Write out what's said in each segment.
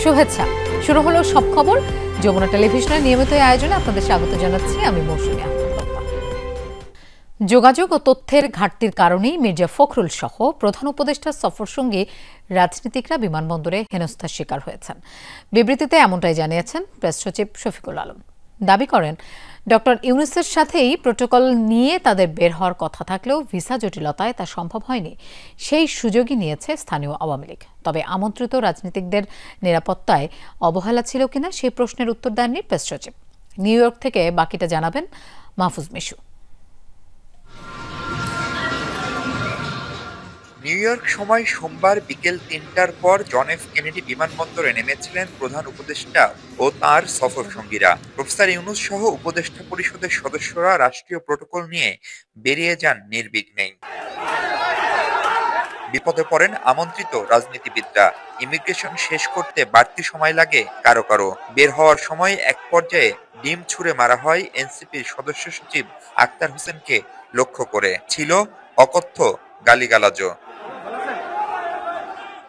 শুভেচ্ছা। শুরু হলো সব খবর। যমুনা টেলিভিশনের নিয়মিত আয়োজনে আপনাদের স্বাগত জানাচ্ছি আমি মৌসুমী আহমেদ। যোগাযোগ ও তথ্যের ঘাটতির কারণেই মির্জা ফখরুল সহ প্রধান উপদেষ্টার সফরসঙ্গী রাজনীতিকরা বিমানবন্দরে হেনস্থার শিকার হয়েছেন। বিবৃতিতে এমনটাই জানিয়েছেন প্রেস সচিব শফিকুল আলম। দাবি করেন ডক্টর ইউনূসের সাথেই প্রোটোকল নিয়ে তাদের বের হওয়ার কথা থাকলেও ভিসা জটিলতায় তা সম্ভব হয়নি। সেই সুযোগই নিয়েছে স্থানীয় আওয়ামী লীগ। তবে আমন্ত্রিত রাজনীতিকদের নিরাপত্তায় অবহেলা ছিল কিনা সেই প্রশ্নের উত্তর দেননি প্রেস সচিব। নিউ ইয়র্ক থেকে বাকিটা জানাবেন মাহফুজ মিশু। নিউ ইয়র্ক সময় সোমবার বিকেল ৩টার পর জন এফ কেনেডি বিমানবন্দরে নেমেছিলেন প্রধান উপদেষ্টা ও তাঁর সফর সঙ্গীরা। প্রফেসর ইউনূস সহ উপদেষ্টা পরিষদের সদস্যরা রাষ্ট্রীয় প্রোটোকল নিয়ে বেরিয়ে যান নির্বিঘ্নেই। বিপদে পড়েন আমন্ত্রিত রাজনীতিবিদরা। ইমিগ্রেশন শেষ করতে বাড়তি সময় লাগে কারো কারো। বের হওয়ার সময় এক পর্যায়ে ডিম ছুঁড়ে মারা হয় এনসিপির সদস্য সচিব আক্তার হোসেনকে লক্ষ্য করে। ছিল অকথ্য গালিগালাজও।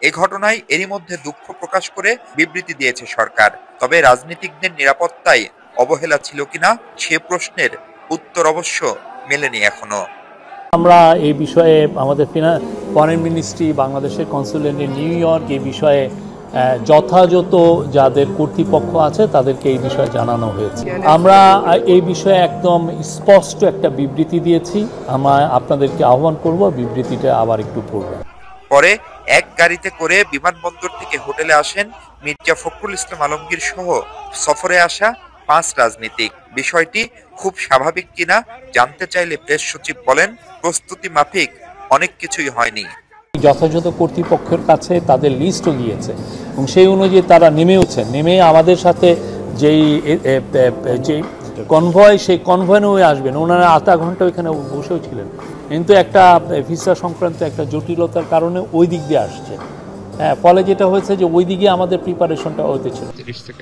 এই ঘটনায় এরই মধ্যে দুঃখ প্রকাশ করে বিবৃতি দিয়েছে সরকার। তবে রাজনীতিকদের নিরাপত্তায় অবহেলা ছিল কিনা সে প্রশ্নের উত্তর অবশ্য মেলেনি এখনো। আমরা এই বিষয়ে আমাদের ফরেন মিনিস্ট্রি, বাংলাদেশের কনসুলেট ইন নিউ ইয়র্ক এই বিষয়ে যথাযথ যাদের কর্তৃপক্ষ আছে তাদেরকে এই বিষয়ে জানানো হয়েছে। আমরা এই বিষয়ে একদম স্পষ্ট একটা বিবৃতি দিয়েছি। আপনাদেরকে আহ্বান করব বিবৃতিটা আবার একটু পড়বেন। পরে এক গাড়িতে করে বিমানবন্দর থেকে হোটেলে আসেন মির্জা ফখরুল ইসলাম আলমগীর সহ সফরে আসা 5 রাজনীতিক। বিষয়টি খুব স্বাভাবিক কিনা জানতে চাইলে প্রেস সচিব বলেন, প্রস্তুতি মাফিক অনেক কিছুই হয়নি। যথাযথ কর্তৃপক্ষের কাছে তাদের লিস্টও গিয়েছে এবং সেই অনুযায়ী তারা নেমে আমাদের সাথে যেই কনভয়, সেই কনভয় নিয়ে আসবেন। ওনারা আধা ঘন্টা ওইখানে বসেও ছিলেন, কিন্তু একটা ভিসা সংক্রান্ত একটা জটিলতার কারণে ওই দিক দিয়ে আসছে। ফলে যেটা হয়েছে যে ওই দিকে আমাদের প্রিপারেশনটা হতেছিল।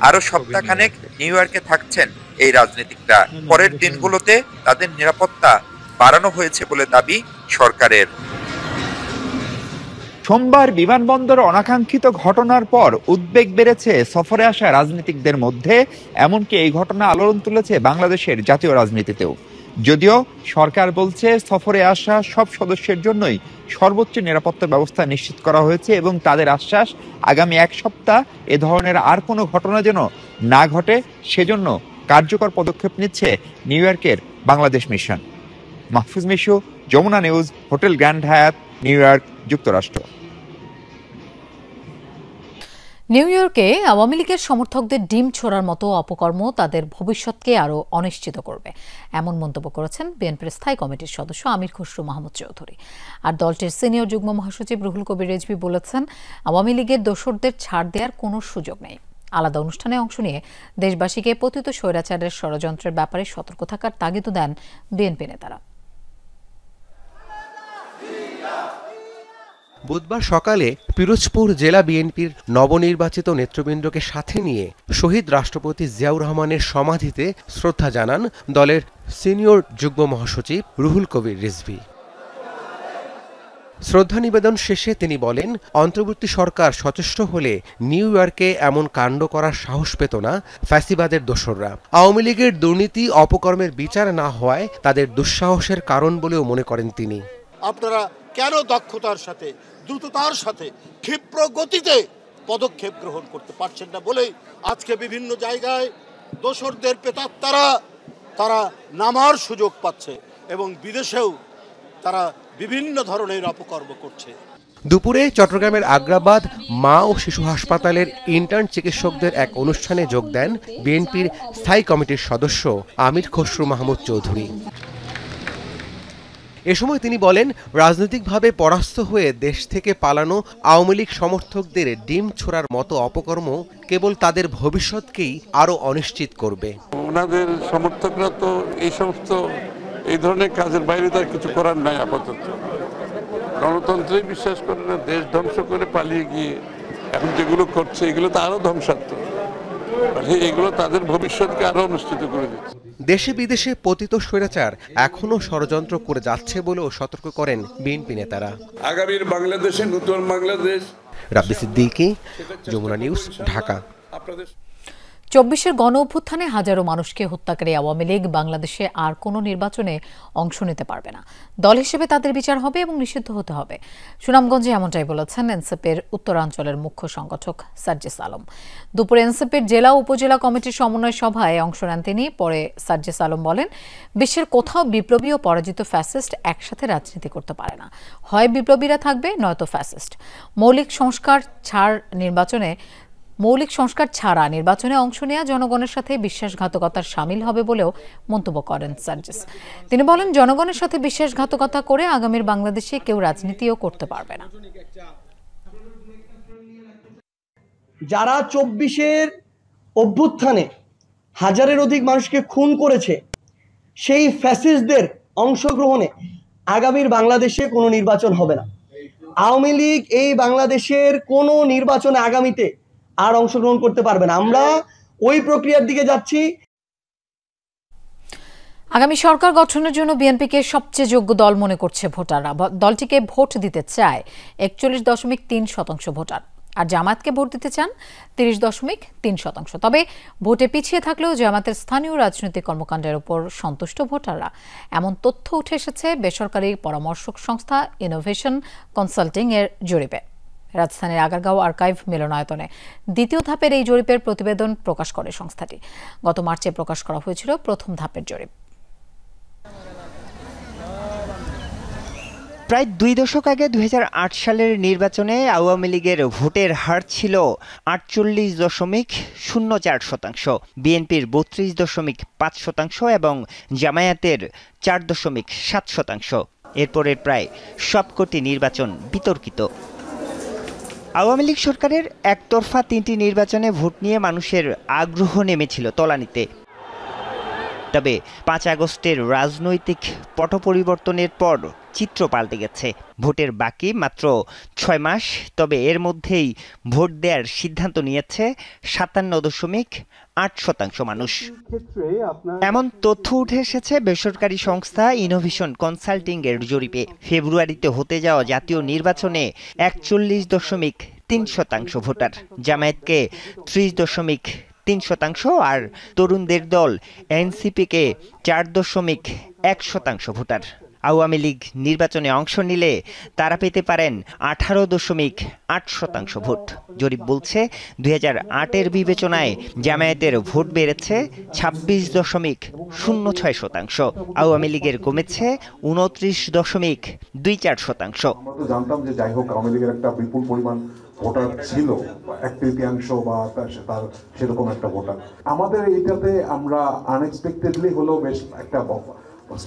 আরো সপ্তাহখানেক নিউ ইয়র্কে থাকছেন এই রাজনীতিকরা। পরের দিনগুলোতে তাদের নিরাপত্তা বাড়ানো হয়েছে বলে দাবি সরকারের। সোমবার বিমানবন্দর অনাকাঙ্ক্ষিত ঘটনার পর উদ্বেগ বেড়েছে সফরে আসা রাজনীতিকদের মধ্যে। এমনকি এই ঘটনা আলোড়ন তুলেছে বাংলাদেশের জাতীয় রাজনীতিতেও। যদিও সরকার বলছে সফরে আসা সব সদস্যের জন্যই সর্বোচ্চ নিরাপত্তা ব্যবস্থা নিশ্চিত করা হয়েছে এবং তাদের আশ্বাস আগামী 1 সপ্তাহ এ ধরনের আর কোনো ঘটনা যেন না ঘটে সেজন্য কার্যকর পদক্ষেপ নিচ্ছে নিউ ইয়র্কের বাংলাদেশ মিশন। Mahfuz Mishu, Jamuna news, hotel Grand Hyatt, New York, যুক্তরাষ্ট্র। নিউ ইয়র্কে আওয়ামী লীগের সমর্থকদের ডিম ছোড়ার মতো অপকর্ম তাদের ভবিষ্যৎকে আরও অনিশ্চিত করবে, এমন মন্তব্য করেছেন বিএনপির স্থায়ী কমিটির সদস্য আমির খসরু মাহমুদ চৌধুরী। আর দলটির সিনিয়র যুগ্ম মহাসচিব রুহুল কবির রিজভী বলেছেন, আওয়ামী লীগের দোসরদের ছাড় দেওয়ার কোনো সুযোগ নেই। আলাদা অনুষ্ঠানে অংশ নিয়ে দেশবাসীকে পতিত স্বৈরাচারের ষড়যন্ত্রের ব্যাপারে সতর্ক থাকার তাগিদ দেন বিএনপি নেতারা। বুধবার সকালে পিরোজপুর জেলা বিএনপির নবনির্বাচিত নেতৃবৃন্দকে সাথে নিয়ে শহীদ রাষ্ট্রপতি জিয়াউর রহমানের সমাধিতে শ্রদ্ধা জানান দলের সিনিয়র যুগ্ম মহাসচিব রুহুল কবির রিজভী। শ্রদ্ধা নিবেদন শেষে তিনি বলেন, অন্তর্বর্তী সরকার সচেষ্ট হলে নিউ ইয়র্কে এমন কাণ্ড করার সাহস পেত না ফ্যাসিবাদের দোসররা। আওয়ামী লীগের দুর্নীতি অপকর্মের বিচার না হওয়ায় তাদের দুঃসাহসের কারণ বলেও মনে করেন তিনি। আপনারা কেন দক্ষতার সাথে, দ্রুততার সাথে, ক্ষিপ্র গতিতে পদক্ষেপ গ্রহণ করতে পারছেন না বলেই আজকে বিভিন্ন জায়গায় দোসরদের প্রেতাত্মারা তারা নামার সুযোগ পাচ্ছে এবং বিদেশেও তারা বিভিন্ন ধরনের অপকর্ম করছে। দুপুরে চট্টগ্রামের আগ্রাবাদ মা ও শিশু হাসপাতালের ইন্টার্ন চিকিৎসকদের এক অনুষ্ঠানে যোগ দেন বিএনপির স্থায়ী কমিটির সদস্য আমির খসরু মাহমুদ চৌধুরী। এ সময় তিনি বলেন, রাজনৈতিকভাবে পরাস্ত হয়ে দেশ থেকে পালানো আওয়ামী লীগ সমর্থকদের ডিম ছোড়ার মতো অপকর্ম কেবল তাদের ভবিষ্যৎকেই আরো অনিশ্চিত করবে। ওনাদের সমর্থকরা তো এই সমস্ত এই ধরনের কাজের বাইরে তার কিছু করার নাই। আপাতত গণতন্ত্রেই বিশ্বাস করে না, দেশ ধ্বংস করে পালিয়ে গিয়ে এখন যেগুলো করছে এগুলো তো আরো ধ্বংসাত্মক। এগুলো তাদের ভবিষ্যৎকে আরো অনুষ্ঠিত করে দিচ্ছে। দেশে বিদেশে পতিত স্বৈরাচার এখনো ষড়যন্ত্র করে যাচ্ছে বলেও সতর্ক করেন বিএনপি নেতারা। আগামীর বাংলাদেশে নতুন বাংলাদেশ রাব্বি সিদ্দিকী, যমুনা নিউজ, ঢাকা। 24-এর গণ অভ্যুত্থানে হাজারো মানুষকে হত্যাকারী আওয়ামী লীগ বাংলাদেশে আর কোনো নির্বাচনে অংশ নিতে পারবে না। দল হিসেবে তাদের বিচার হবে এবং নিষিদ্ধ হতে হবে। সুনামগঞ্জে এমনটাই বলেছেন এনসিপির উত্তরাঞ্চলের মুখ্য সংগঠক সার্জিস আলম। দুপুরে এনসিপির জেলা উপজেলা কমিটির সমন্বয় সভায় অংশ নেন তিনি। পরে সার্জিস আলম বলেন, বিশ্বের কোথাও বিপ্লবী ও পরাজিত ফ্যাসিস্ট একসাথে রাজনীতি করতে পারে না। হয় বিপ্লবীরা থাকবে, নয়তো ফ্যাসিস্ট। মৌলিক সংস্কার ছাড়া নির্বাচনে অংশ নেওয়া জনগণের সাথে বিশ্বাসঘাতকতার শামিল হবে বলেও মন্তব্য করেন সার্জিস। তিনি বলেন, জনগণের সাথে বিশ্বাসঘাতকতা করে আগামীর বাংলাদেশে কেউ রাজনীতিও করতে পারবে না। যারা 24-এর অভ্যুত্থানে হাজারের অধিক মানুষকে খুন করেছে, সেই ফ্যাসিস্টদের অংশগ্রহণে আগামীর বাংলাদেশে কোনো নির্বাচন হবে না। আওয়ামী লীগ এই বাংলাদেশের কোনো নির্বাচনে আগামীতে আর অংশগ্রহণ করতে পারবে না। আমরা ওই প্রক্রিয়ার দিকে যাচ্ছি। আগামী সরকার গঠনের জন্য বিএনপিকে সবচেয়ে যোগ্য দল মনে করছে ভোটাররা। দলটিকে ভোট দিতে চায় 41.3% ভোটার, আর জামায়াতকে ভোট দিতে চান 30.3%। তবে ভোটে পিছিয়ে থাকলেও জামায়াতের স্থানীয় রাজনৈতিক কর্মকাণ্ডের উপর সন্তুষ্ট ভোটাররা, এমন তথ্য উঠে এসেছে বেসরকারি পরামর্শক সংস্থা ইনোভেশন কনসাল্টিং এর জরিপে। রাজধানীর আগারগাঁও আর্কাইভ মিলনায়তনে দ্বিতীয় ধাপের এই জরিপের প্রতিবেদন প্রকাশ করে সংস্থাটি। গত মার্চে প্রকাশ করা হয়েছিল প্রথম ধাপের জরিপ। প্রায় 2 দশক আগে 2008 সালের নির্বাচনে আওয়ামী লীগের ভোটের হার ছিল 48.04%, বিএনপির 32.5% এবং জামায়াতের 4.7%। এরপরের প্রায় সবকটি নির্বাচন বিতর্কিত। আওয়ামী লীগ সরকারের একতরফা 3টি নির্বাচনে ভোট নিয়ে মানুষের আগ্রহ নেমেছিল তলানিতে। তবে 5 আগস্টের রাজনৈতিক পট পরিবর্তনের পর চিত্র পাল্টে গেছে। ভোটের বাকি মাত্র 6 মাস, তবে এর মধ্যেই ভোট দেওয়ার সিদ্ধান্ত নিয়েছে 57.8% মানুষ। এমন তথ্য উঠে এসেছে বেসরকারি সংস্থা ইনোভেশন কনসাল্টিং এর জরিপে। ফেব্রুয়ারিতে হতে যাওয়া জাতীয় নির্বাচনে 41.3% ভোটার, জামায়াতকে 30.3% আর তরুণদের দল এনসিপিকে 4.1% ভোটার। আওয়ামী লীগ নির্বাচনে অংশ নিলে তারা পেতে পারেন 18.8% ভোট। জরিপ বলছে 2008-এর বিবেচনায় জামায়াতের ভোট বেড়েছে 26.06%, আওয়ামী লীগের কমেছে 29.24%। আমরা তো জানতাম যে যাই হোক আওয়ামী লীগের একটা বিপুল পরিমাণ ভোটার ছিল, 1/3 বা তার সেরকম একটা ভোটার। আমাদের এইটাতে আমরা আনএক্সপেক্টেডলি হলেও বেশ একটা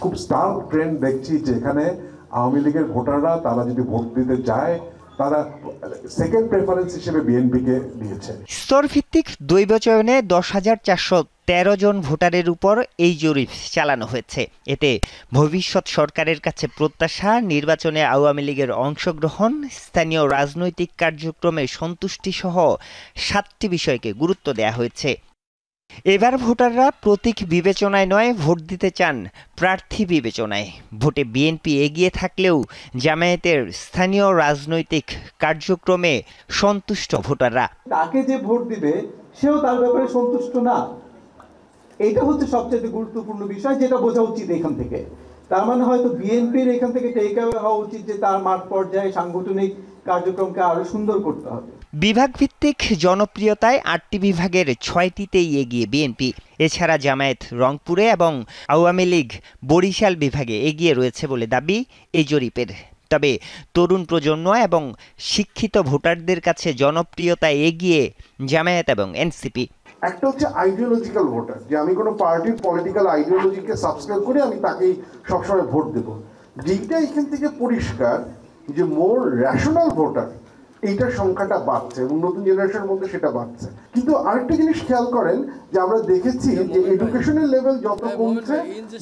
খুব স্টার ট্রেন্ড দেখছি, যে এখানে আওয়ামী লীগের ভোটাররা তারা যদি ভোট দিতে যায় তারা সেকেন্ড প্রেফারেন্স হিসেবে বিএনপিকে দিয়েছে। স্তরভিত্তিক দৈব চয়নে 10,413 জন ভোটারের উপর এই জরিপ চালানো হয়েছে। এতে ভবিষ্যৎ সরকারের কাছে প্রত্যাশা, নির্বাচনে আওয়ামী লীগের অংশগ্রহণ, স্থানীয় রাজনৈতিক কার্যক্রমে সন্তুষ্টি সহ 7টি বিষয়কে গুরুত্ব দেওয়া হয়েছে। এবার ভোটাররা প্রতীক বিবেচনায় নয়, ভোট দিতে চান প্রার্থী বিবেচনায়। ভোটে বিএনপি এগিয়ে থাকলেও জামায়াতের স্থানীয় রাজনৈতিক কার্যক্রমে সন্তুষ্ট ভোটাররা। তাকে যে ভোট দিবে সেও তার ব্যাপারে সন্তুষ্ট না, এটা হচ্ছে সবচেয়ে গুরুত্বপূর্ণ বিষয়, যেটা বোঝা উচিত এখান থেকে। তার মানে হয়তো বিএনপির এখান থেকে টেক অ্যাওয়ে হওয়া উচিত যে তার মাঠ পর্যায়ে সাংগঠনিক কার্যক্রমকে আরো সুন্দর করতে হবে। বিভাগ ভিত্তিক জনপ্রিয়তায় 8টি বিভাগের 6টিতেই এগিয়ে বিএনপি। এছাড়া জামায়াত রংপুরে এবং আওয়ামী লীগ বরিশাল বিভাগে এগিয়ে রয়েছে বলে দাবি এই জরিপের। তবে তরুণ প্রজন্ম এবং শিক্ষিত ভোটারদের কাছে জনপ্রিয়তায় এগিয়ে জামায়াত এবং এনসিপি। একটা হচ্ছে আইডিওলজিক্যাল ভোটার, যে আমি কোনো পার্টির পলিটিক্যাল আইডিওলজিকে সাবস্ক্রাইব করে আমি তাকেই সবসময় ভোট দেব। যেটা এখান থেকে পরিষ্কার যে মোর রেশনাল ভোটার, এইটার সংখ্যাটা বাড়ছে এবং নতুন জেনারেশনের মধ্যে সেটা বাড়ছে। কিন্তু আরেকটা জিনিস খেয়াল করেন যে আমরা দেখেছি যে এডুকেশনের লেভেল যত কমছে,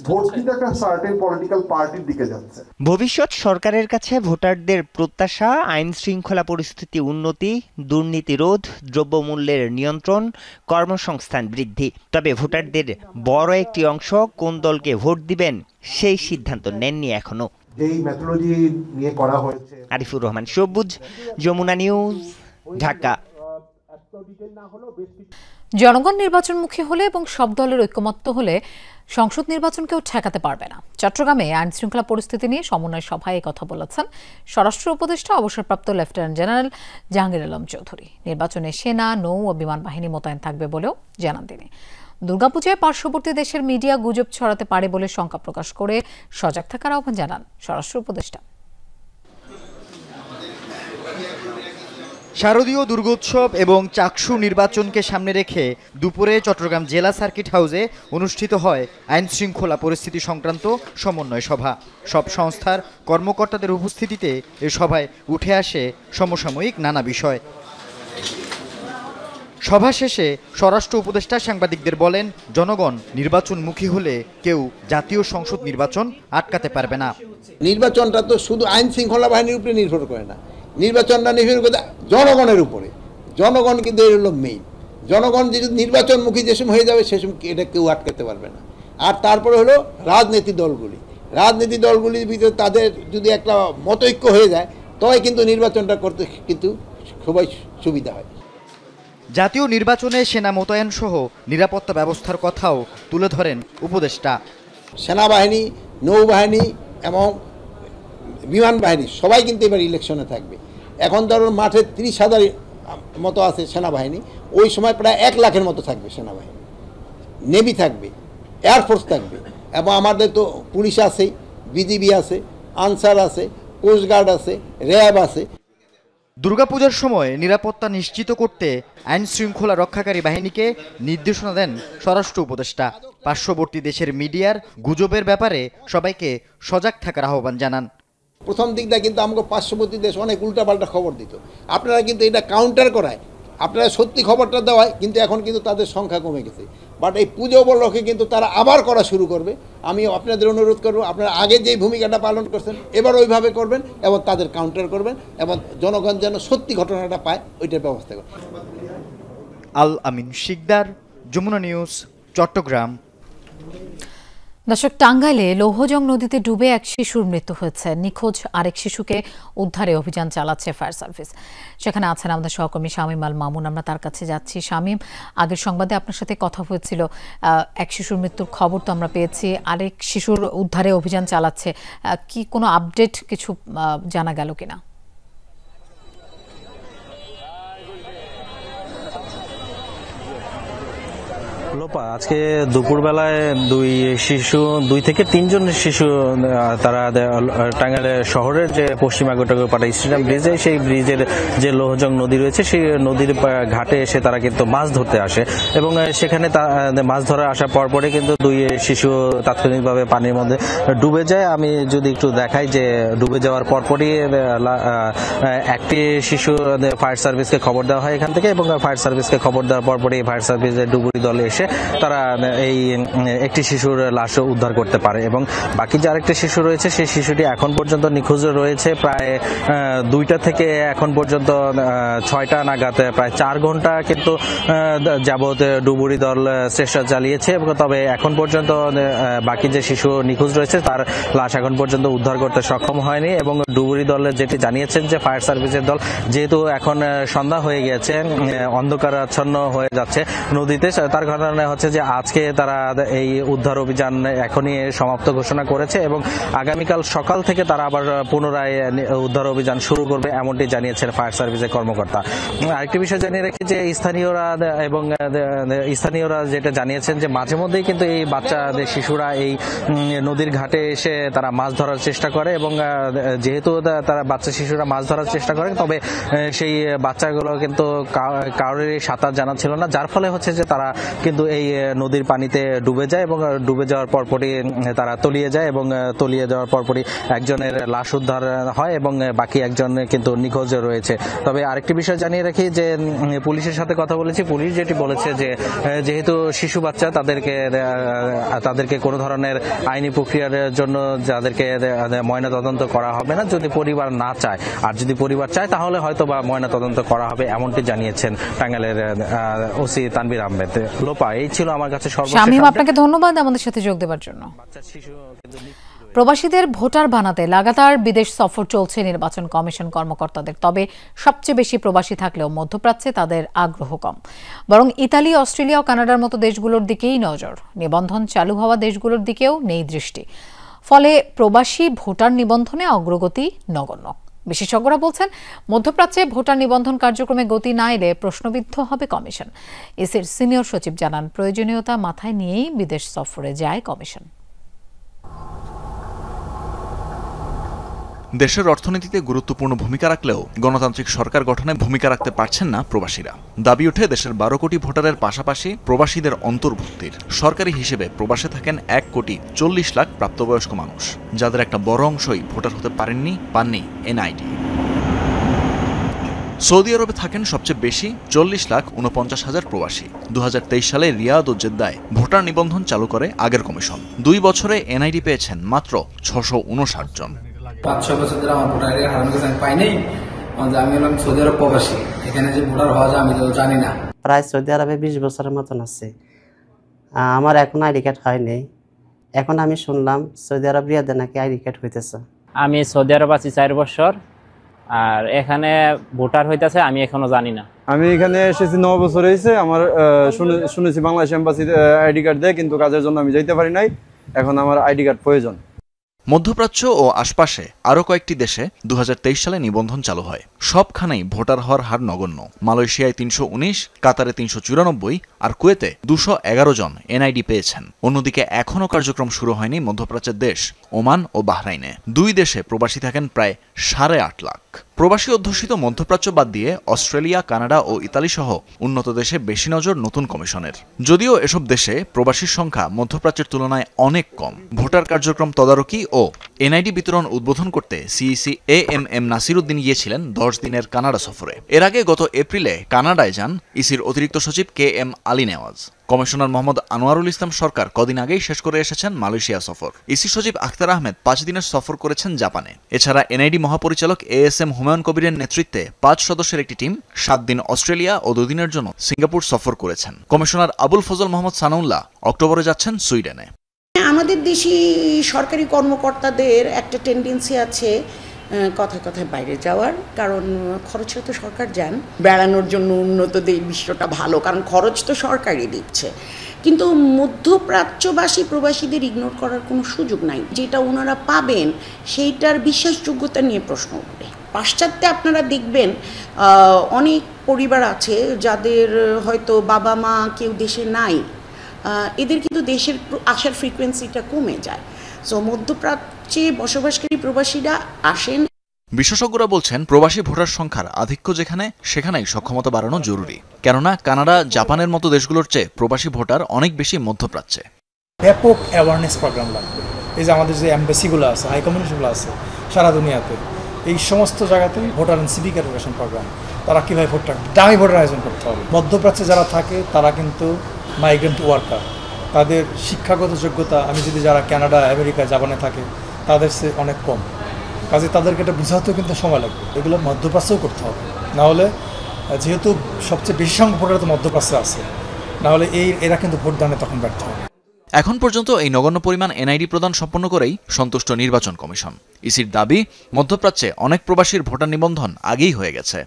ভোট কিন্তু একটা সার্টেন পলিটিক্যাল পার্টির দিকে যাচ্ছে। ভবিষ্যৎ সরকারের কাছে ভোটারদের প্রত্যাশা আইন শৃঙ্খলা পরিস্থিতি উন্নতি, দুর্নীতি রোধ, দ্রব্যমূল্যের নিয়ন্ত্রণ, কর্মসংস্থান বৃদ্ধি। তবে ভোটারদের বড় একটি অংশ কোন দলকে ভোট দিবেন সেই সিদ্ধান্ত নেননি এখনো। যেই মেথোডোলজি নিয়ে করা হয়েছে। আরিফুর রহমান সবুজ, যমুনা নিউজ, ঢাকা। জনগণ নির্বাচনমুখী হলে এবং সব দলের ঐকমত্য হলে সংসদ নির্বাচনকেও ঠেকাতে পারবে না। চট্টগ্রামে আইন শৃঙ্খলা পরিস্থিতি নিয়ে সমন্বয় সভায় কথা বলেছেন স্বরাষ্ট্র উপদেষ্টা অবসরপ্রাপ্ত লেফটেন্যান্ট জেনারেল জাহাঙ্গীর আলম চৌধুরী। নির্বাচনে সেনা, নৌ ও বিমান বাহিনী মোতায়েন থাকবে বলেও জানান তিনি। দুর্গাপূজায় পার্শ্ববর্তী দেশের মিডিয়া গুজব ছড়াতে পারে বলে শঙ্কা প্রকাশ করে সজাগ থাকার আহ্বান জানান স্বরাষ্ট্র উপদেষ্টা। শারদীয় দুর্গোৎসব এবং চাকসু নির্বাচনকে সামনে রেখে দুপুরে চট্টগ্রাম জেলা সার্কিট হাউসে অনুষ্ঠিত হয় আইন শৃঙ্খলা পরিস্থিতি সংক্রান্ত সমন্বয় সভা। সব সংস্থার কর্মকর্তাদের উপস্থিতিতে এ সভায় উঠে আসে সমসাময়িক নানা বিষয়। সভা শেষে স্বরাষ্ট্র উপদেষ্টা সাংবাদিকদের বলেন, জনগণ নির্বাচনমুখী হলে কেউ জাতীয় সংসদ নির্বাচন আটকাতে পারবে না। নির্বাচনটা তো শুধু আইন শৃঙ্খলা বাহিনীর উপরে নির্ভর করে না, নির্বাচনটা নির্ভর করে জনগণের উপরে। জনগণ কিন্তু এর হলো মেইন। জনগণ যদি নির্বাচনমুখী যে সময় হয়ে যাবে সে সময় এটা কেউ আটকাতে পারবে না। আর তারপরে হলো রাজনীতি দলগুলির ভিতরে তাদের যদি একটা মতৈক্য হয়ে যায় তবে কিন্তু নির্বাচনটা করতে কিন্তু সবাই সুবিধা হয়। জাতীয় নির্বাচনে সেনা মোতায়েন সহ নিরাপত্তা ব্যবস্থার কথাও তুলে ধরেন উপদেষ্টা। সেনাবাহিনী, নৌবাহিনী এবং বিমান বাহিনী সবাই কিন্তু এবার ইলেকশনে থাকবে। এখন ধরুন মাঠে 30,000 মতো আছে সেনাবাহিনী, ওই সময় প্রায় 1 লাখের মতো থাকবে সেনাবাহিনী। নেভি থাকবে, এয়ারফোর্স থাকবে, এবং আমাদের তো পুলিশ আছে, বিজিবি আছে, আনসার আছে, কোস্টগার্ড আছে, র্যাব আছে। দুর্গাপূজার সময় নিরাপত্তা নিশ্চিত করতে আইন শৃঙ্খলা রক্ষাকারী বাহিনীকে নির্দেশনা দেন স্বরাষ্ট্র উপদেষ্টা। পার্শ্ববর্তী দেশের মিডিয়ার গুজবের ব্যাপারে সবাইকে সজাগ থাকার আহ্বান জানান। প্রথম দিকটা কিন্তু আমাকে পার্শ্ববর্তী দেশ অনেক উল্টাপাল্টা খবর দিত, আপনারা কিন্তু এটা কাউন্টার করায়, আপনারা সত্যি খবরটা দেওয়ায় কিন্তু এখন কিন্তু তাদের সংখ্যা কমে গেছে। বাট এই পুজো উপলক্ষে কিন্তু তারা আবার করা শুরু করবে। আমি আপনাদের অনুরোধ করব, আপনারা আগে যেই ভূমিকাটা পালন করছেন এবার ওইভাবে করবেন এবং তাদের কাউন্টার করবেন, এবং জনগণ যেন সত্যি ঘটনাটা পায় ওইটার ব্যবস্থা করবেন। আল আমিন শিকদার, যমুনা নিউজ, চট্টগ্রাম। দর্শক, টাঙ্গাইলে লৌহজং নদীতে ডুবে এক শিশুর মৃত্যু হয়েছে। নিখোঁজ আরেক শিশুকে উদ্ধারে অভিযান চালাচ্ছে ফায়ার সার্ভিস। সেখানে আছেন আমাদের সহকর্মী শামীম আল মামুন, আমরা তার কাছে যাচ্ছি। শামীম, আগের সংবাদে আপনার সাথে কথা হয়েছিল, এক শিশুর মৃত্যুর খবর তো আমরা পেয়েছি, আরেক শিশুর উদ্ধারে অভিযান চালাচ্ছে, কি কোনো আপডেট কিছু জানা গেল কিনা? লোপা, আজকে দুপুরবেলায় 2 থেকে 3 জন শিশু তারা টাঙ্গাইল শহরের যে পশ্চিম আগরপাড়া স্টেডিয়াম ব্রিজে, সেই ব্রিজের যে লৌহজং নদী রয়েছে সেই নদীর ঘাটে এসে তারা কিন্তু মাছ ধরতে আসে, এবং সেখানে মাছ ধরা আসার পরপরে কিন্তু 2 শিশু তাৎক্ষণিকভাবে পানির মধ্যে ডুবে যায়। আমি যদি একটু দেখাই যে ডুবে যাওয়ার পরপরই একটি শিশু ফায়ার সার্ভিসকে খবর দেওয়া হয় এখান থেকে, এবং ফায়ার সার্ভিসকে খবর দেওয়ার পরপরই ফায়ার সার্ভিসের ডুবুরি দল এসে তারা এই একটি শিশুর লাশ উদ্ধার করতে পারে, এবং বাকি যে আরেকটি শিশু রয়েছে সেই শিশুটি এখন পর্যন্ত নিখোঁজ রয়েছে। প্রায় 2টা থেকে এখন পর্যন্ত 6টা নাগাদ প্রায় 4 ঘন্টা কিন্তু যাবৎ ডুবুরি দল চেষ্টা চালিয়েছে, তবে এখন পর্যন্ত বাকি যে শিশু নিখোঁজ রয়েছে তার লাশ এখন পর্যন্ত উদ্ধার করতে সক্ষম হয়নি। এবং ডুবুরি দলের যেটি জানিয়েছেন যে ফায়ার সার্ভিসের দল, যেহেতু এখন সন্ধ্যা হয়ে গেছে, অন্ধকারাচ্ছন্ন হয়ে যাচ্ছে নদীতে, তার কারণে হচ্ছে যে আজকে তারা এই উদ্ধার অভিযান এখনই সমাপ্ত ঘোষণা করেছে, এবং আগামীকাল সকাল থেকে তারা আবার পুনরায় উদ্ধার অভিযান শুরু করবে, এমনটি জানিয়েছেন ফায়ার সার্ভিসের কর্মকর্তা। আরেকটি বিষয় জানিয়ে রাখি যে স্থানীয়রা যেটা জানিয়েছেন যে মাঝে মধ্যেই কিন্তু এই বাচ্চাদের শিশুরা এই নদীর ঘাটে এসে তারা মাছ ধরার চেষ্টা করে, এবং যেহেতু তারা বাচ্চা শিশুরা মাছ ধরার চেষ্টা করে, তবে সেই বাচ্চাগুলো কিন্তু কারোরই সাঁতার জানা ছিল না, যার ফলে হচ্ছে যে তারা কিন্তু এই নদীর পানিতে ডুবে যায়, এবং ডুবে যাওয়ার পরপরই তারা তলিয়ে যায়, এবং তলিয়ে যাওয়ার পরপরই একজনের লাশ উদ্ধার হয়, এবং বাকি একজন কিন্তু নিখোঁজ রয়েছে। তবে আরেকটি বিষয় জানিয়ে রাখি যে পুলিশের সাথে কথা বলেছি, পুলিশ যেটি বলেছে যে যেহেতু শিশু বাচ্চা, তাদেরকে কোনো ধরনের আইনি প্রক্রিয়ার জন্য যাদেরকে ময়না তদন্ত করা হবে না, যদি পরিবার না চায়। আর যদি পরিবার চায় তাহলে হয়তো বা ময়না তদন্ত করা হবে, এমনটি জানিয়েছেন টাঙ্গাইলের ওসি তানভীর আহমেদ। লোপা, এই ছিল আমার কাছে সর্বশেষ। শামীম, আপনাকে ধন্যবাদ আমাদের সাথে যোগ দেওয়ার জন্য। বাচ্চা শিশু কিন্তু প্রবাসীদের ভোটার বানাতে লাগাতার বিদেশ সফর চলছে নির্বাচন কমিশন কর্মকর্তাদের। তবে সবচেয়ে বেশি প্রবাসী থাকলেও মধ্যপ্রাচ্যে তাদের আগ্রহ কম। বরং ইতালি, অস্ট্রেলিয়া ও কানাডার মতো দেশগুলোর দিকেই নজর। নিবন্ধন চালু হওয়া দেশগুলোর দিকেও নেই দৃষ্টি। ফলে প্রবাসী ভোটার নিবন্ধনে অগ্রগতি নগণ্য। বিশেষজ্ঞরা বলছেন, মধ্যপ্রাচ্যে ভোটার নিবন্ধন কার্যক্রমে গতি না এলে প্রশ্নবিদ্ধ হবে কমিশন। ইসির সিনিয়র সচিব জানান, প্রয়োজনীয়তা মাথায় নিয়েই বিদেশ সফরে যায় কমিশন। দেশের অর্থনীতিতে গুরুত্বপূর্ণ ভূমিকা রাখলেও গণতান্ত্রিক সরকার গঠনে ভূমিকা রাখতে পারছেন না প্রবাসীরা। দাবি ওঠে দেশের 12 কোটি ভোটারের পাশাপাশি প্রবাসীদের অন্তর্ভুক্তির। সরকারি হিসেবে প্রবাসে থাকেন 1 কোটি 40 লাখ প্রাপ্তবয়স্ক মানুষ, যাদের একটা বড় অংশই ভোটার হতে পাননি এনআইডি। সৌদি আরবে থাকেন সবচেয়ে বেশি 40,49,000 প্রবাসী। 2023 সালে রিয়াদ ও জেদ্দায় ভোটার নিবন্ধন চালু করে আগের কমিশন। 2 বছরে এনআইডি পেয়েছেন মাত্র 659 জন। 5-6 বছর ধরে আমার ভোটার আইডি হারানোর কাছে আমি পাই নাই। আমি হলাম সৌদি আরব প্রবাসী, এখানে যে ভোটার হওয়া যায় আমি তো জানি না। প্রায় সৌদি আরবে 20 বছরের মতন আছে। আমার এখন আইডি কার্ড হয়নি। এখন আমি শুনলাম সৌদি আরব রিয়াদে নাকি আইডি কার্ড হইতেছে। আমি সৌদি আরব আছি 4 বছর, আর এখানে ভোটার হইতেছে আমি এখনো জানি না। আমি এখানে এসেছি 9 বছর হয়েছে। আমার শুনেছি বাংলাদেশ এম্বাসিতে আইডি কার্ড দেয়, কিন্তু কাজের জন্য আমি যাইতে পারি নাই। এখন আমার আইডি কার্ড প্রয়োজন। মধ্যপ্রাচ্য ও আশপাশে আরও কয়েকটি দেশে 2023 সালে নিবন্ধন চালু হয়। সবখানেই ভোটার হওয়ার হার নগণ্য। মালয়েশিয়ায় 319, কাতারে 394 আর কুয়েতে 211 জন এনআইডি পেয়েছেন। অন্যদিকে এখনও কার্যক্রম শুরু হয়নি মধ্যপ্রাচ্যের দেশ ওমান ও বাহরাইনে। 2 দেশে প্রবাসী থাকেন প্রায় 8.5 লাখ। প্রবাসী অধ্যুষিত মধ্যপ্রাচ্য বাদ দিয়ে অস্ট্রেলিয়া, কানাডা ও ইতালি সহ উন্নত দেশে বেশি নজর নতুন কমিশনের। যদিও এসব দেশে প্রবাসীর সংখ্যা মধ্যপ্রাচ্যের তুলনায় অনেক কম। ভোটার কার্যক্রম তদারকি ও এনআইডি বিতরণ উদ্বোধন করতে সিইসি এএমএম নাসির উদ্দিন গিয়েছিলেন 10 দিনের কানাডা সফরে। এর আগে গত এপ্রিলে কানাডায় যান ইসির অতিরিক্ত সচিব KM আলী নেওয়াজ। কমিশনার মোহাম্মদ আনোয়ারুল ইসলাম সরকার কদিন আগেই শেষ করে এসেছেন মালয়েশিয়া সফর। ইসি সচিব আখতার আহমেদ 5 দিনের সফর করেছেন জাপানে। এছাড়া এনআইডি মহাপরিচালক ASM হুমায়ুন কবিরের নেতৃত্বে 5 সদস্যের একটি টিম 7 দিন অস্ট্রেলিয়া ও 2 দিনের জন্য সিঙ্গাপুর সফর করেছেন। কমিশনার আবুল ফজল মোহাম্মদ সানাউল্লাহ অক্টোবরে যাচ্ছেন সুইডেনে। আমাদের দেশি সরকারি কর্মকর্তাদের একটা টেন্ডেন্সি আছে কথায় কথায় বাইরে যাওয়ার, কারণ খরচে তো সরকার যান, বেড়ানোর জন্য উন্নত বিশ্বটা ভালো, কারণ খরচ তো সরকারই দিচ্ছে। কিন্তু মধ্যপ্রাচ্যবাসী প্রবাসীদের ইগনোর করার কোনো সুযোগ নাই। যেটা ওনারা পাবেন সেইটার বিশ্বাসযোগ্যতা নিয়ে প্রশ্ন উঠবে। পাশ্চাত্যে আপনারা দেখবেন অনেক পরিবার আছে যাদের হয়তো বাবা মা কেউ দেশে নাই, এদের কিন্তু দেশের আসার ফ্রিকোয়েন্সিটা কমে যায়। সো মধ্যপ্রাচ্যে বসবাসকারী প্রবাসীরা আসেন। বিশেষজ্ঞরা বলছেন, প্রবাসী ভোটার সংখ্যার আধিক্য যেখানে সেখানেই সক্ষমতা বাড়ানো জরুরি। কেননা কানাডা, জাপানের মতো দেশগুলোর চেয়ে প্রবাসী ভোটার অনেক বেশি মধ্যপ্রাচ্যে। ব্যাপক অ্যাওয়ারনেস প্রোগ্রাম লাগবে। এই যে আমাদের যে এমবাসিগুলো আছে, হাই কমিশনগুলো আছে সারা দুনিয়াতে, এই সমস্ত জায়গাতেই voter and civic education programme. তারা কীভাবে দামি ভোটার আয়োজন করতে হবে। মধ্যপ্রাচ্যে যারা থাকে তারা কিন্তু মাইগ্রেন্ট ওয়ার্কার, তাদের শিক্ষাগত যোগ্যতা আমি যদি যারা কানাডা, আমেরিকা, জাপানে থাকে তাদের সে অনেক কম। কাজে তাদেরকে এটা বোঝাতেও কিন্তু সময় লাগবে। এগুলো মধ্যপ্রাচ্যেও করতে হবে, নাহলে যেহেতু সবচেয়ে বেশি সংখ্যক ভোটার তো মধ্যপ্রাচ্যে আছে, নাহলে এরা কিন্তু ভোটদানে তখন ব্যর্থ হবে। এখন পর্যন্ত এই নগণ্য পরিমাণ এনআইডি প্রদান সম্পন্ন করেই সন্তুষ্ট নির্বাচন কমিশন। ইসির দাবি, মধ্যপ্রাচ্যে অনেক প্রবাসীর ভোটার নিবন্ধন আগেই হয়ে গেছে।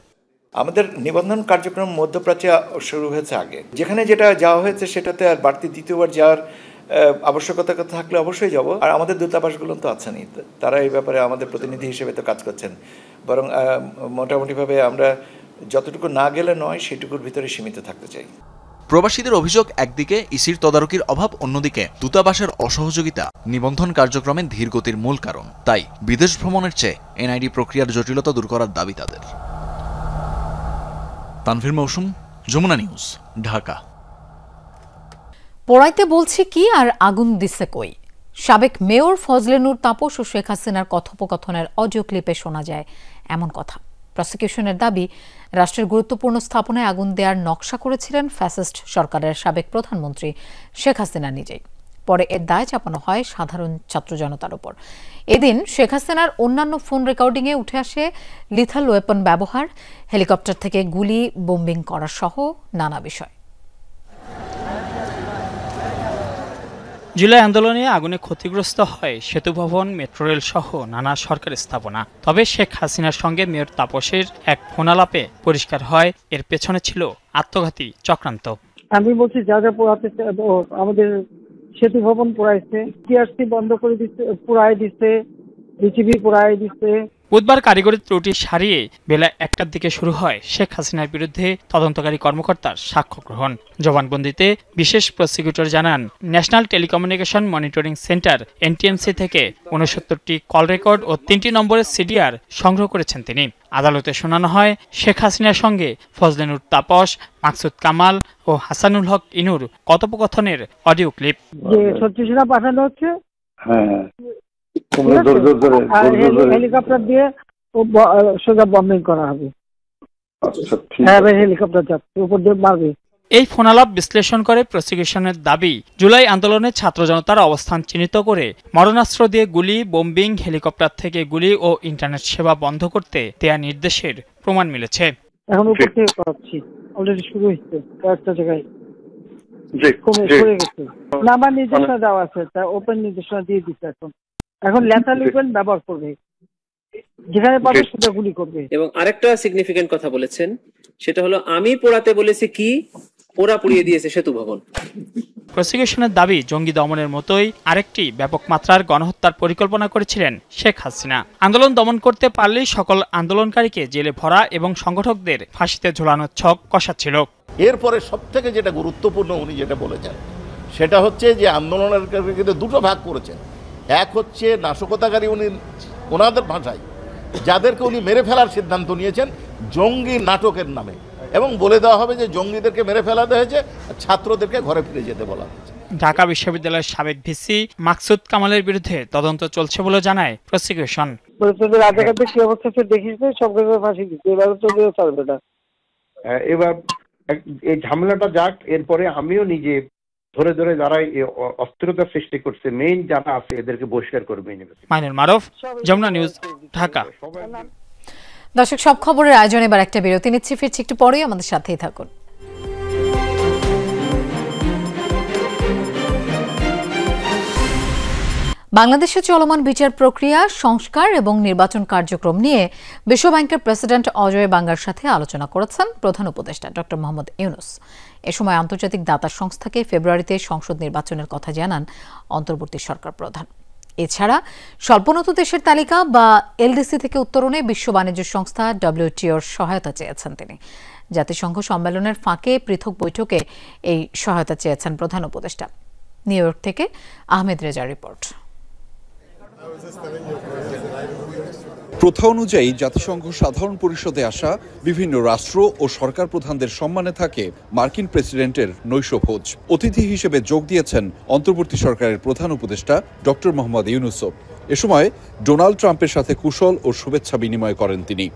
আমাদের নিবন্ধন কার্যক্রম মধ্যপ্রাচ্যে শুরু হয়েছে আগে। যেখানে যেটা যাওয়া হয়েছে সেটাতে আর বাড়তি দ্বিতীয়বার যাওয়ার আবশ্যকতা থাকলে অবশ্যই যাব। আর আমাদের দূতাবাসগুলো তো আছেনই, তারা এই ব্যাপারে আমাদের প্রতিনিধি হিসেবে তো কাজ করছেন। বরং মোটামুটিভাবে আমরা যতটুকু না গেলে নয় সেটুকুর ভিতরে সীমিত থাকতে চাই। প্রবাসীদের অভিযোগ, একদিকে ইসির তদারকির অভাব, অন্যদিকে দূতাবাসের অসহযোগিতা নিবন্ধন কার্যক্রমে ধীরগতির মূল কারণ। তাই বিদেশ ভ্রমণের চেয়ে এনআইডি প্রক্রিয়ার জটিলতা দূর করার দাবি তাদের। তানভীর মৌসুম, যমুনা নিউজ, ঢাকা। পোড়াইতে বলছি কি আর আগুন দিছে কই। সাবেক মেয়র ফজলে নূর তাপস ও শেখ হাসিনার কথোপকথনের অডিও ক্লিপে শোনা যায় এমন কথা। প্রসিকিউশনের দাবি, রাষ্ট্রের গুরুত্বপূর্ণ স্থাপনায় আগুন দেওয়ার নকশা করেছিলেন ফ্যাসিস্ট সরকারের সাবেক প্রধানমন্ত্রী শেখ হাসিনা নিজেই। পরে এর দায় চাপানো হয় সাধারণ ছাত্র জনতার উপর। এদিন শেখ হাসিনার অন্যান্য ফোন রেকর্ডিংয়ে উঠে আসে লিথাল ওয়েপন ব্যবহার, হেলিকপ্টার থেকে গুলি, বোম্বিং করা সহ নানা বিষয়। জুলাই আন্দোলনে আগুনে ক্ষতিগ্রস্ত হয় সেতু ভবন, মেট্রো রেল সহ নানা সরকারি স্থাপনা। তবে শেখ হাসিনার সঙ্গে মেয়র তাপসের এক ফোনালাপে পরিষ্কার হয় এর পেছনে ছিল আত্মঘাতী চক্রান্ত। আমি বলছি যা যা পোড়াতে আমাদের সেতু ভবন পোড়াইছে, টিআরসি বন্ধ করে দিচ্ছে, পোড়াই দিচ্ছে, বিজিবি পোড়াই দিচ্ছে। বুধবার কারিগরি ত্রুটি সারিয়ে বেলা 1টার দিকে শুরু হয় শেখ হাসিনার বিরুদ্ধে তদন্তকারী কর্মকর্তার সাক্ষ্য গ্রহণ। জবানবন্দিতে বিশেষ প্রসিকিউটর জানান, national telecommunication monitoring centre NTMC থেকে 69টি কল রেকর্ড ও 3টি নম্বরের সিডিআর সংগ্রহ করেছেন তিনি। আদালতে শোনানো হয় শেখ হাসিনার সঙ্গে ফজলেনুর তাপস, মাকসুদ কামাল ও হাসানুল হক ইনুর কথোপকথনের অডিও ক্লিপ। যে সত্যিটা পাঠানো হচ্ছে, হেলিকপ্টার দিয়ে সোজা বম্বিং করা হবে। হেলিকপ্টার যাচ্ছে, উপর দিয়ে মারবে। এই ফোনালাপ বিশ্লেষণ করে প্রসিকিউশনের দাবি, জুলাই আন্দোলনে ছাত্র জনতার অবস্থান চিহ্নিত করে মরণাস্ত্র দিয়ে গুলি, বোম্বিং, হেলিকপ্টার থেকে গুলি ও ইন্টারনেট সেবা বন্ধ করতে দেয়া নির্দেশের প্রমাণ মিলেছে। এখন উপর থেকে করাচ্ছি, অলরেডি শুরু হয়েছে কয়েকটা জায়গায়। আমার নির্দেশনা দেওয়া আছে, তা ওপেন নির্দেশনা দিয়ে দিচ্ছে। এখন লেথাল ওয়েপন ব্যবহার করবে, যেখানে পাবে সেটা গুলি করবে। এবং আরেকটা সিগনিফিকেন্ট কথা বলেছেন, সেটা হলো আমি পোড়াতে বলেছি কি, ওরা পুড়িয়ে দিয়েছে সেতু ভবন। প্রসিকিউশনের দাবি, জঙ্গি দমনের মতোই আরেকটি ব্যাপক মাত্রার গণহত্যার পরিকল্পনা করেছিলেন শেখ হাসিনা। আন্দোলন দমন করতে পারলেই সকল আন্দোলনকারীকে জেলে ভরা এবং সংগঠকদের ফাঁসিতে ঝোলানোর ছক কষাচ্ছিল। এরপরে সবথেকে যেটা গুরুত্বপূর্ণ উনি যেটা বলেছেন সেটা হচ্ছে যে আন্দোলনের কিন্তু দুটো ভাগ করেছেন। এক হচ্ছে নাশকতাকারী, উনি ওনাদের ভাষায় যাদেরকে উনি মেরে ফেলার সিদ্ধান্ত নিয়েছেন জঙ্গি নাটকের নামে, এবং বলে দেওয়া হবে যে জঙ্গিদেরকে মেরে ফেলা হয়েছে, ছাত্রদেরকে ঘরে ফিরে যেতে বলা হয়েছে। ঢাকা বিশ্ববিদ্যালয়ের সাবেক ভিসি মাকসুদ কামালের বিরুদ্ধে তদন্ত চলছে বলে জানায় প্রসিকিউশন। এবার এই ঝামেলাটা যাক, এরপরে আমিও নিজে ধরে ধরে যারা অস্থিরতা সৃষ্টি করছে মেইন যারা আছে এদেরকে বহিষ্কার করবে। মাইনুল মারুফ, যমুনা নিউজ, ঢাকা। দর্শক, সব খবরের আয়োজনে এবার একটা বিরতি নিচ্ছি, ফিরছি একটু পরেই, আমাদের সাথেই থাকুন। বাংলাদেশে চলমান বিচার প্রক্রিয়া, সংস্কার এবং নির্বাচন কার্যক্রম নিয়ে বিশ্বব্যাংকের প্রেসিডেন্ট অজয় বাঙ্গার সাথে আলোচনা করেছেন প্রধান উপদেষ্টা ড. মোহাম্মদ ইউনূস। এ সময় আন্তর্জাতিক দাতা সংস্থাকে ফেব্রুয়ারিতে সংসদ নির্বাচনের কথা জানান অন্তর্বর্তী সরকার প্রধান। এছাড়া স্বল্পোন্নত দেশের তালিকা বা এলডিসি থেকে উত্তরণে বিশ্ব বাণিজ্য সংস্থা WTOর সহায়তা চেয়েছেন তিনি। জাতিসংঘ সম্মেলনের ফাঁকে পৃথক বৈঠকে এই সহায়তা চেয়েছেন প্রধান উপদেষ্টা। নিউ ইয়র্ক থেকে আহমেদ রেজার রিপোর্ট। প্রথা অনুযায়ী জাতিসংঘ সাধারণ পরিষদে আসা বিভিন্ন রাষ্ট্র ও সরকার প্রধানদের সম্মানে থাকে মার্কিন প্রেসিডেন্টের নৈশভোজ। অতিথি হিসেবে যোগ দিয়েছেন অন্তর্বর্তী সরকারের প্রধান উপদেষ্টা ড. মোহাম্মদ ইউনূস। এ সময় ডোনাল্ড ট্রাম্পের সাথে কুশল ও শুভেচ্ছা বিনিময় করেন তিনি।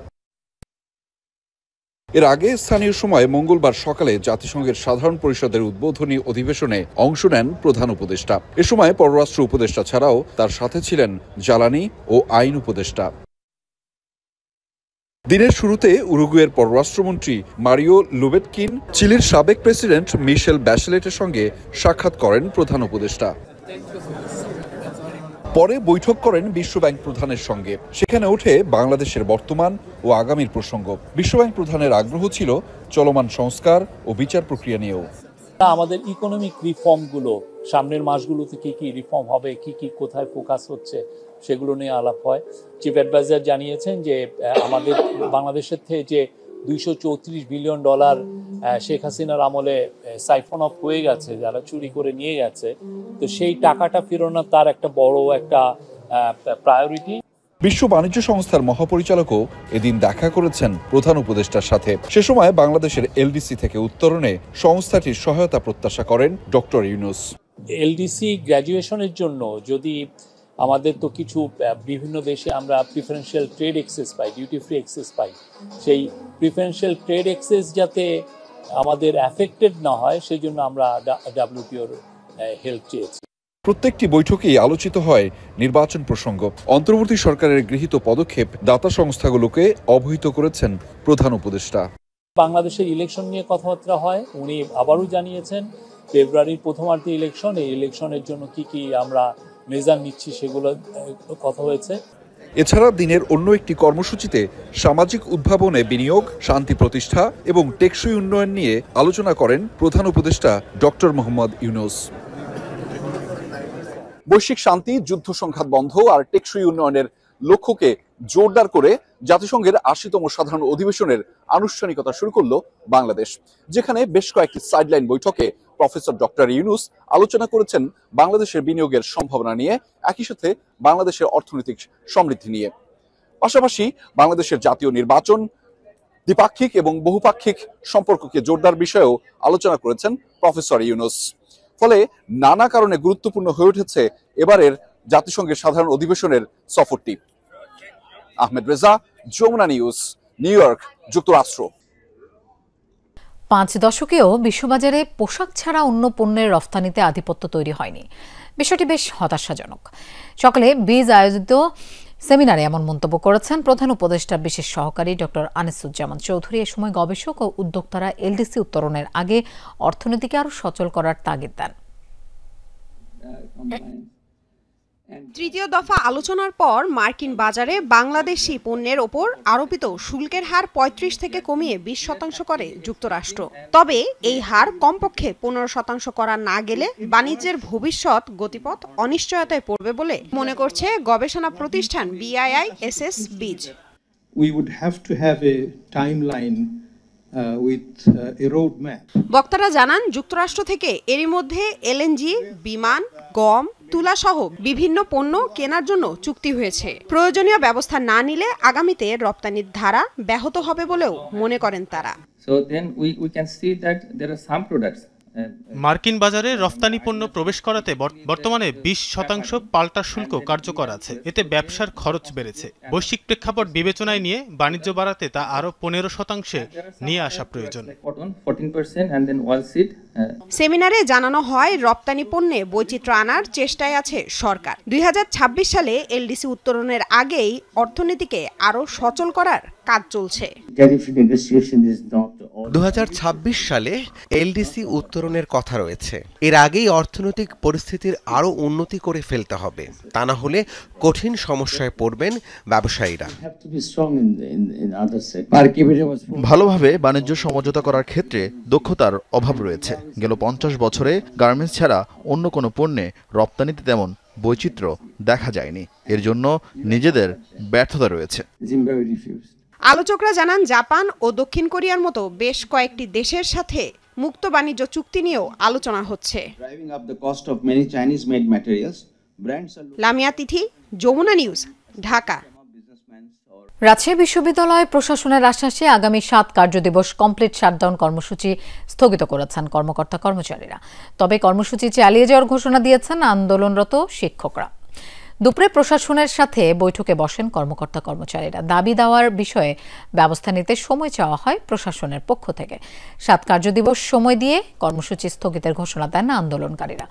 এর আগে স্থানীয় সময় মঙ্গলবার সকালে জাতিসংঘের সাধারণ পরিষদের উদ্বোধনী অধিবেশনে অংশ নেন প্রধান উপদেষ্টা। এ সময় পররাষ্ট্র উপদেষ্টা ছাড়াও তার সাথে ছিলেন জ্বালানি ও আইন উপদেষ্টা। দিনের শুরুতে উরুগুয়ের পররাষ্ট্রমন্ত্রী মারিও লুবেটকিন চিলির সাবেক প্রেসিডেন্ট মিশেল ব্যাচেলেটের সঙ্গে সাক্ষাৎ করেন প্রধান উপদেষ্টা। পরে বৈঠক করেন বিশ্বব্যাংক প্রধানের সঙ্গে। সেখানে ওঠে বাংলাদেশের বর্তমান ও আগামীর প্রসঙ্গ। বিশ্বব্যাংক প্রধানের আগ্রহ ছিল চলমান সংস্কার ও বিচার প্রক্রিয়া নিয়েও। আমাদের ইকোনমিক রিফর্মগুলো সামনের মাসগুলোতে কি কি রিফর্ম হবে, কি কি কোথায় ফোকাস হচ্ছে, সেগুলো নিয়ে আলাপ হয়। চিফ অ্যাডভাইজার জানিয়েছেন যে আমাদের বাংলাদেশের থেকে যে $234 বিলিয়ন শেখ হাসিনার আমলে সাইফন অফ হয়ে গেছে, যারা চুরি করে নিয়ে গেছে, তো সেই টাকাটা ফেরানো তার একটা বড় একটা প্রায়োরিটি। বিশ্ব বাণিজ্য সংস্থার মহাপরিচালকও এদিন দেখা করেছেন প্রধান উপদেষ্টার সাথে। সে সময় বাংলাদেশের এলডিসি থেকে উত্তরণে সংস্থাটির সহায়তা প্রত্যাশা করেন ড. ইউনূস। এলডিসি গ্র্যাজুয়েশনের জন্য যদি আমাদের তো কিছু বিভিন্ন দেশে আমরা প্রিফারেন্সিয়াল ট্রেড এক্সেস পাই, ডিউটি ফ্রি এক্সেস পাই, সেই প্রিফারেন্সিয়াল ট্রেড এক্সেস যাতে আমাদের অ্যাফেক্টেড না হয় সেই জন্য আমরা WTOর হেল্প চেয়েছি। প্রত্যেকটি বৈঠকেই আলোচিত হয় নির্বাচন প্রসঙ্গ। অন্তর্বর্তী সরকারের গৃহীত পদক্ষেপ দাতা সংস্থাগুলোকে অবহিত করেছেন প্রধান উপদেষ্টা। বাংলাদেশের ইলেকশন নিয়ে কথাবার্তা হয়। উনি আবারও জানিয়েছেন ফেব্রুয়ারির প্রথমার্ধে ইলেকশন, এই ইলেকশনের জন্য কি কি আমরা মেজার নিচ্ছি সেগুলো কথা হয়েছে। এছাড়া দিনের অন্য একটি কর্মসূচিতে সামাজিক উদ্ভাবনে বিনিয়োগ, শান্তি প্রতিষ্ঠা এবং টেকসই উন্নয়ন নিয়ে আলোচনা করেন প্রধান উপদেষ্টা ডক্টর মোহাম্মদ ইউনূস। বৈশ্বিক শান্তি, যুদ্ধ সংঘাত বন্ধ আর টেকসই উন্নয়নের লক্ষ্যকে জোরদার করে জাতিসংঘের ৮০তম সাধারণ অধিবেশনের আনুষ্ঠানিকতা শুরু করল বাংলাদেশ, যেখানে বেশ কয়েকটি সাইডলাইন বৈঠকে প্রফেসর ডক্টর ইউনূস আলোচনা করেছেন বাংলাদেশের বিনিয়োগের সম্ভাবনা নিয়ে, একই সাথে বাংলাদেশের অর্থনৈতিক সমৃদ্ধি নিয়ে। পাশাপাশি বাংলাদেশের জাতীয় নির্বাচন, দ্বিপাক্ষিক এবং বহুপাক্ষিক সম্পর্ককে জোরদার বিষয়েও আলোচনা করেছেন প্রফেসর ইউনূস। ফলে নানা কারণে গুরুত্বপূর্ণ হয়ে উঠেছে এবারের জাতিসংঘের সাধারণ অধিবেশনের সফরটি। Ahmed Reza, Jamuna news, New York, যুক্তরাষ্ট্র। 5 দশকেও বিশ্ববাজারে পোশাক ছাড়া অন্য পণ্যের রফতানিতে আধিপত্য তৈরি হয়নি। বিষয়টি বেশ হতাশাজনক। সকালে বিজ আয়োজিত সেমিনারে এমন মন্তব্য করেছেন প্রধান উপদেষ্টার বিশেষ সহকারী ডক্টর আনিসুজ্জামান চৌধুরী। এ সময় গবেষক ও উদ্যোক্তারা এলডিসি উত্তরণের আগে অর্থনীতিকে আরও সচল করার তাগিদ দেন। তৃতীয় দফা আলোচনার পর মার্কিন বাজারে বাংলাদেশি পণ্যের ওপর আরোপিত শুল্কের হার ৩৫ থেকে কমিয়ে ২০% করে যুক্তরাষ্ট্র। তবে এই হার কমপক্ষে ১৫% করা না গেলে বাণিজ্যের ভবিষ্যৎ গতিপথ অনিশ্চয়তায় পড়বে বলে মনে করছে গবেষণা প্রতিষ্ঠান BIISS বিজ। We would have to have a timeline with a roadmap. বক্তারা জানান যুক্তরাষ্ট্র থেকে এরই মধ্যে LNG, বিমান, গম, তুলা সহ বিভিন্ন পণ্য কেনার জন্য চুক্তি হয়েছে। প্রয়োজনীয় ব্যবস্থা না নিলে আগামীতে রপ্তানির ধারা ব্যাহত হবে বলেও মনে করেন তারা। So then we can see that there are some products মার্কিন বাজারে রফতানি পণ্য প্রবেশ করাতে বর্তমানে 20% পাল্টা শুল্ক কার্যকর আছে। এতে ব্যবসার খরচ বেড়েছে। বৈশ্বিক প্রেক্ষাপট বিবেচনায় নিয়ে বাণিজ্য বাড়াতে তা আরও 15% নিয়ে আসা প্রয়োজন। সেমিনারে জানানো হয় রপ্তানি পণ্যে বৈচিত্র্য আনার চেষ্টায় আছে সরকার। 2026 সালে এলডিসি উত্তরণের আগেই অর্থনীতিকে আরও সচল করার কাজ চলছে। 2026 সালে এলডিসি উত্তরণের কথা রয়েছে। এর আগেই অর্থনৈতিক পরিস্থিতির আরও উন্নতি করে ফেলতে হবে, তা না হলে কঠিন সমস্যায় পড়বেন ব্যবসায়ীরা। ভালোভাবে বাণিজ্য সমঝোতা করার ক্ষেত্রে দক্ষতার অভাব রয়েছে। গেল 50 বছরে গার্মেন্টস ছাড়া অন্য কোনো পণ্যে রপ্তানিতে তেমন বৈচিত্র্য দেখা যায়নি। এর জন্য নিজেদের ব্যর্থতা রয়েছে। আলোচকরা জানান জাপান ও দক্ষিণ কোরিয়ার মতো বেশ কয়েকটি দেশের সাথে মুক্ত বাণিজ্য চুক্তি নিয়েও আলোচনা হচ্ছে। লামিয়া তিথি, যমুনা নিউজ, ঢাকা। রাজশাহী বিশ্ববিদ্যালয় প্রশাসনের আশ্বাসে আগামী 7 কার্যদিবস কমপ্লিট শাটডাউন কর্মসূচি স্থগিত করেছেন কর্মকর্তা কর্মচারীরা। তবে কর্মসূচি চালিয়ে যাওয়ার ঘোষণা দিয়েছেন আন্দোলনরত শিক্ষকরা। দুপুরে প্রশাসনের সাথে বৈঠকে বসেন কর্মকর্তা কর্মচারীরা। দাবি দেওয়ার বিষয়ে ব্যবস্থা নিতে সময় চাওয়া হয় প্রশাসনের পক্ষ থেকে। 7 কার্যদিবস সময় দিয়ে কর্মসূচি স্থগিতের ঘোষণা দেন আন্দোলনকারীরা।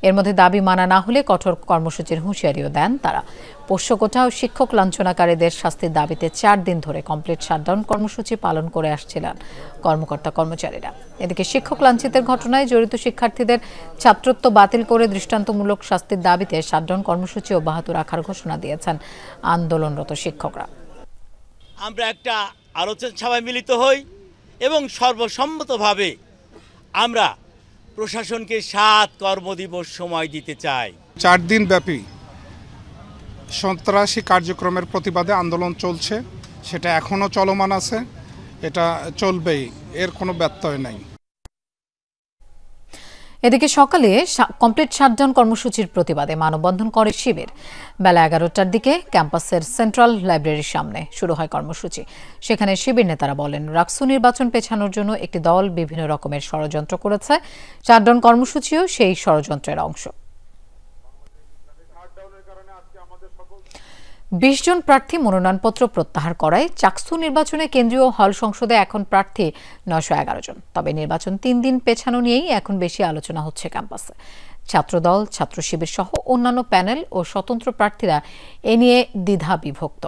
এর মধ্যে দাবি মানা না হলে কঠোর কর্মসূচির হুঁশিয়ারিও দেন তারা। পোষ্যকোটা ও শিক্ষক লাঞ্ছনাকারীদের শাস্তির দাবিতে 4 দিন ধরে কমপ্লিট শাটডাউন কর্মসূচি পালন করে আসছিলেন কর্মকর্তা কর্মচারীরা। এদিকে শিক্ষক লাঞ্ছিতের ঘটনায় জড়িত শিক্ষার্থীদের ছাত্রত্ব বাতিল করে দৃষ্টান্তমূলক শাস্তির দাবিতে শাটডাউন কর্মসূচি অব্যাহত রাখার ঘোষণা দিয়েছেন আন্দোলনরত শিক্ষকরা। আমরা একটা আলোচনা সভায় মিলিত হই এবং সর্বসম্মতভাবে আমরা প্রশাসনকে 7 কর্মদিবস সময় দিতে চাই। 4 দিন ব্যাপী সন্ত্রাসী কার্যক্রমের প্রতিবাদে আন্দোলন চলছে, সেটা এখনো চলমান আছে, এটা চলবেই, এর কোনো ব্যত্যয় নাই। এদিকে সকালে কমপ্লিট শাটডাউন কর্মসূচির প্রতিবাদে মানববন্ধন করে শিবির। বেলা 11টার দিকে ক্যাম্পাসের সেন্ট্রাল লাইব্রেরির সামনে শুরু হয় কর্মসূচি। সেখানে শিবির নেতারা বলেন, রাকসু নির্বাচন পেছানোর জন্য একটি দল বিভিন্ন রকমের ষড়যন্ত্র করেছে। শাটডাউন কর্মসূচিও সেই ষড়যন্ত্রের অংশ। 20 জন প্রার্থী মনোনয়নপত্র প্রত্যাহার করায় চাকসু নির্বাচনে কেন্দ্রীয় হল সংসদে এখন প্রার্থী 911 জন। তবে নির্বাচন 3 দিন পেছানো নিয়েই এখন বেশি আলোচনা হচ্ছে ক্যাম্পাসে। ছাত্রদল, ছাত্র শিবির সহ অন্যান্য প্যানেল ও স্বতন্ত্র প্রার্থীরা এ নিয়ে দ্বিধা বিভক্ত।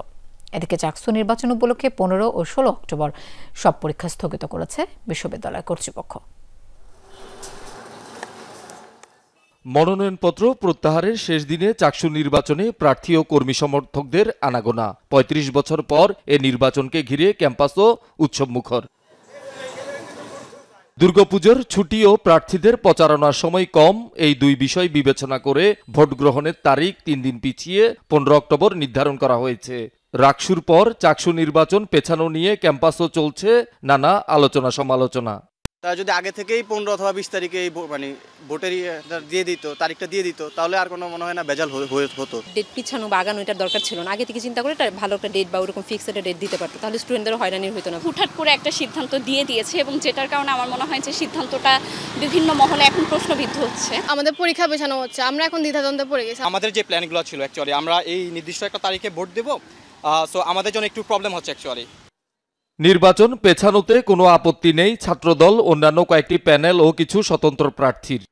এদিকে চাকসু নির্বাচন উপলক্ষে 15 ও 16 অক্টোবর সব পরীক্ষা স্থগিত করেছে বিশ্ববিদ্যালয় কর্তৃপক্ষ। মনোনয়নপত্র প্রত্যাহারের শেষ দিনে চাকসু নির্বাচনে প্রার্থী ও কর্মী সমর্থকদের আনাগোনা। ৩৫ বছর পর এ নির্বাচনকে ঘিরে ক্যাম্পাসও উৎসবমুখর। দুর্গাপুজোর ছুটি ও প্রার্থীদের প্রচারণার সময় কম, এই দুই বিষয় বিবেচনা করে ভোট গ্রহণের তারিখ 3 দিন পিছিয়ে 15 অক্টোবর নির্ধারণ করা হয়েছে। রাকসুর পর চাকসু নির্বাচন পেছানো নিয়ে ক্যাম্পাসও চলছে নানা আলোচনা সমালোচনা। তারা যদি আগে থেকেই 15 অথবা 20 তারিখে এই মানে ভোটের দিয়ে দিত, তারিখটা দিয়ে দিত, তাহলে আর কোনো মনে হয় না ভেজাল হতো। ডেট পিছানো বা আগানো এটার দরকার ছিল না। আগে থেকে চিন্তা করে ভালো একটা ডেট বা ওরকম ফিক্সড ডেট দিতে পারতো, তাহলে স্টুডেন্টদেরও হয়রানি হতো না। হুটহাট করে একটা সিদ্ধান্ত দিয়ে দিয়েছে এবং যেটার কারণে আমার মনে হয় যে সিদ্ধান্তটা বিভিন্ন মহলে এখন প্রশ্নবিদ্ধ হচ্ছে। আমাদের পরীক্ষা পেছানো হচ্ছে, আমরা এখন দ্বিধাদ্বন্দ্বে পড়ে গেছি। আমাদের যে প্ল্যানগুলো ছিল অ্যাকচুয়ালি আমরা এই নির্দিষ্ট একটা তারিখে ভোট দেব, সো আমাদের জন্য একটু প্রবলেম হচ্ছে অ্যাকচুয়ালি। নির্বাচন পেছানোতে কোনো আপত্তি নেই ছাত্রদল, অন্যান্য কয়েকটি প্যানেল ও কিছু স্বতন্ত্র প্রার্থীর।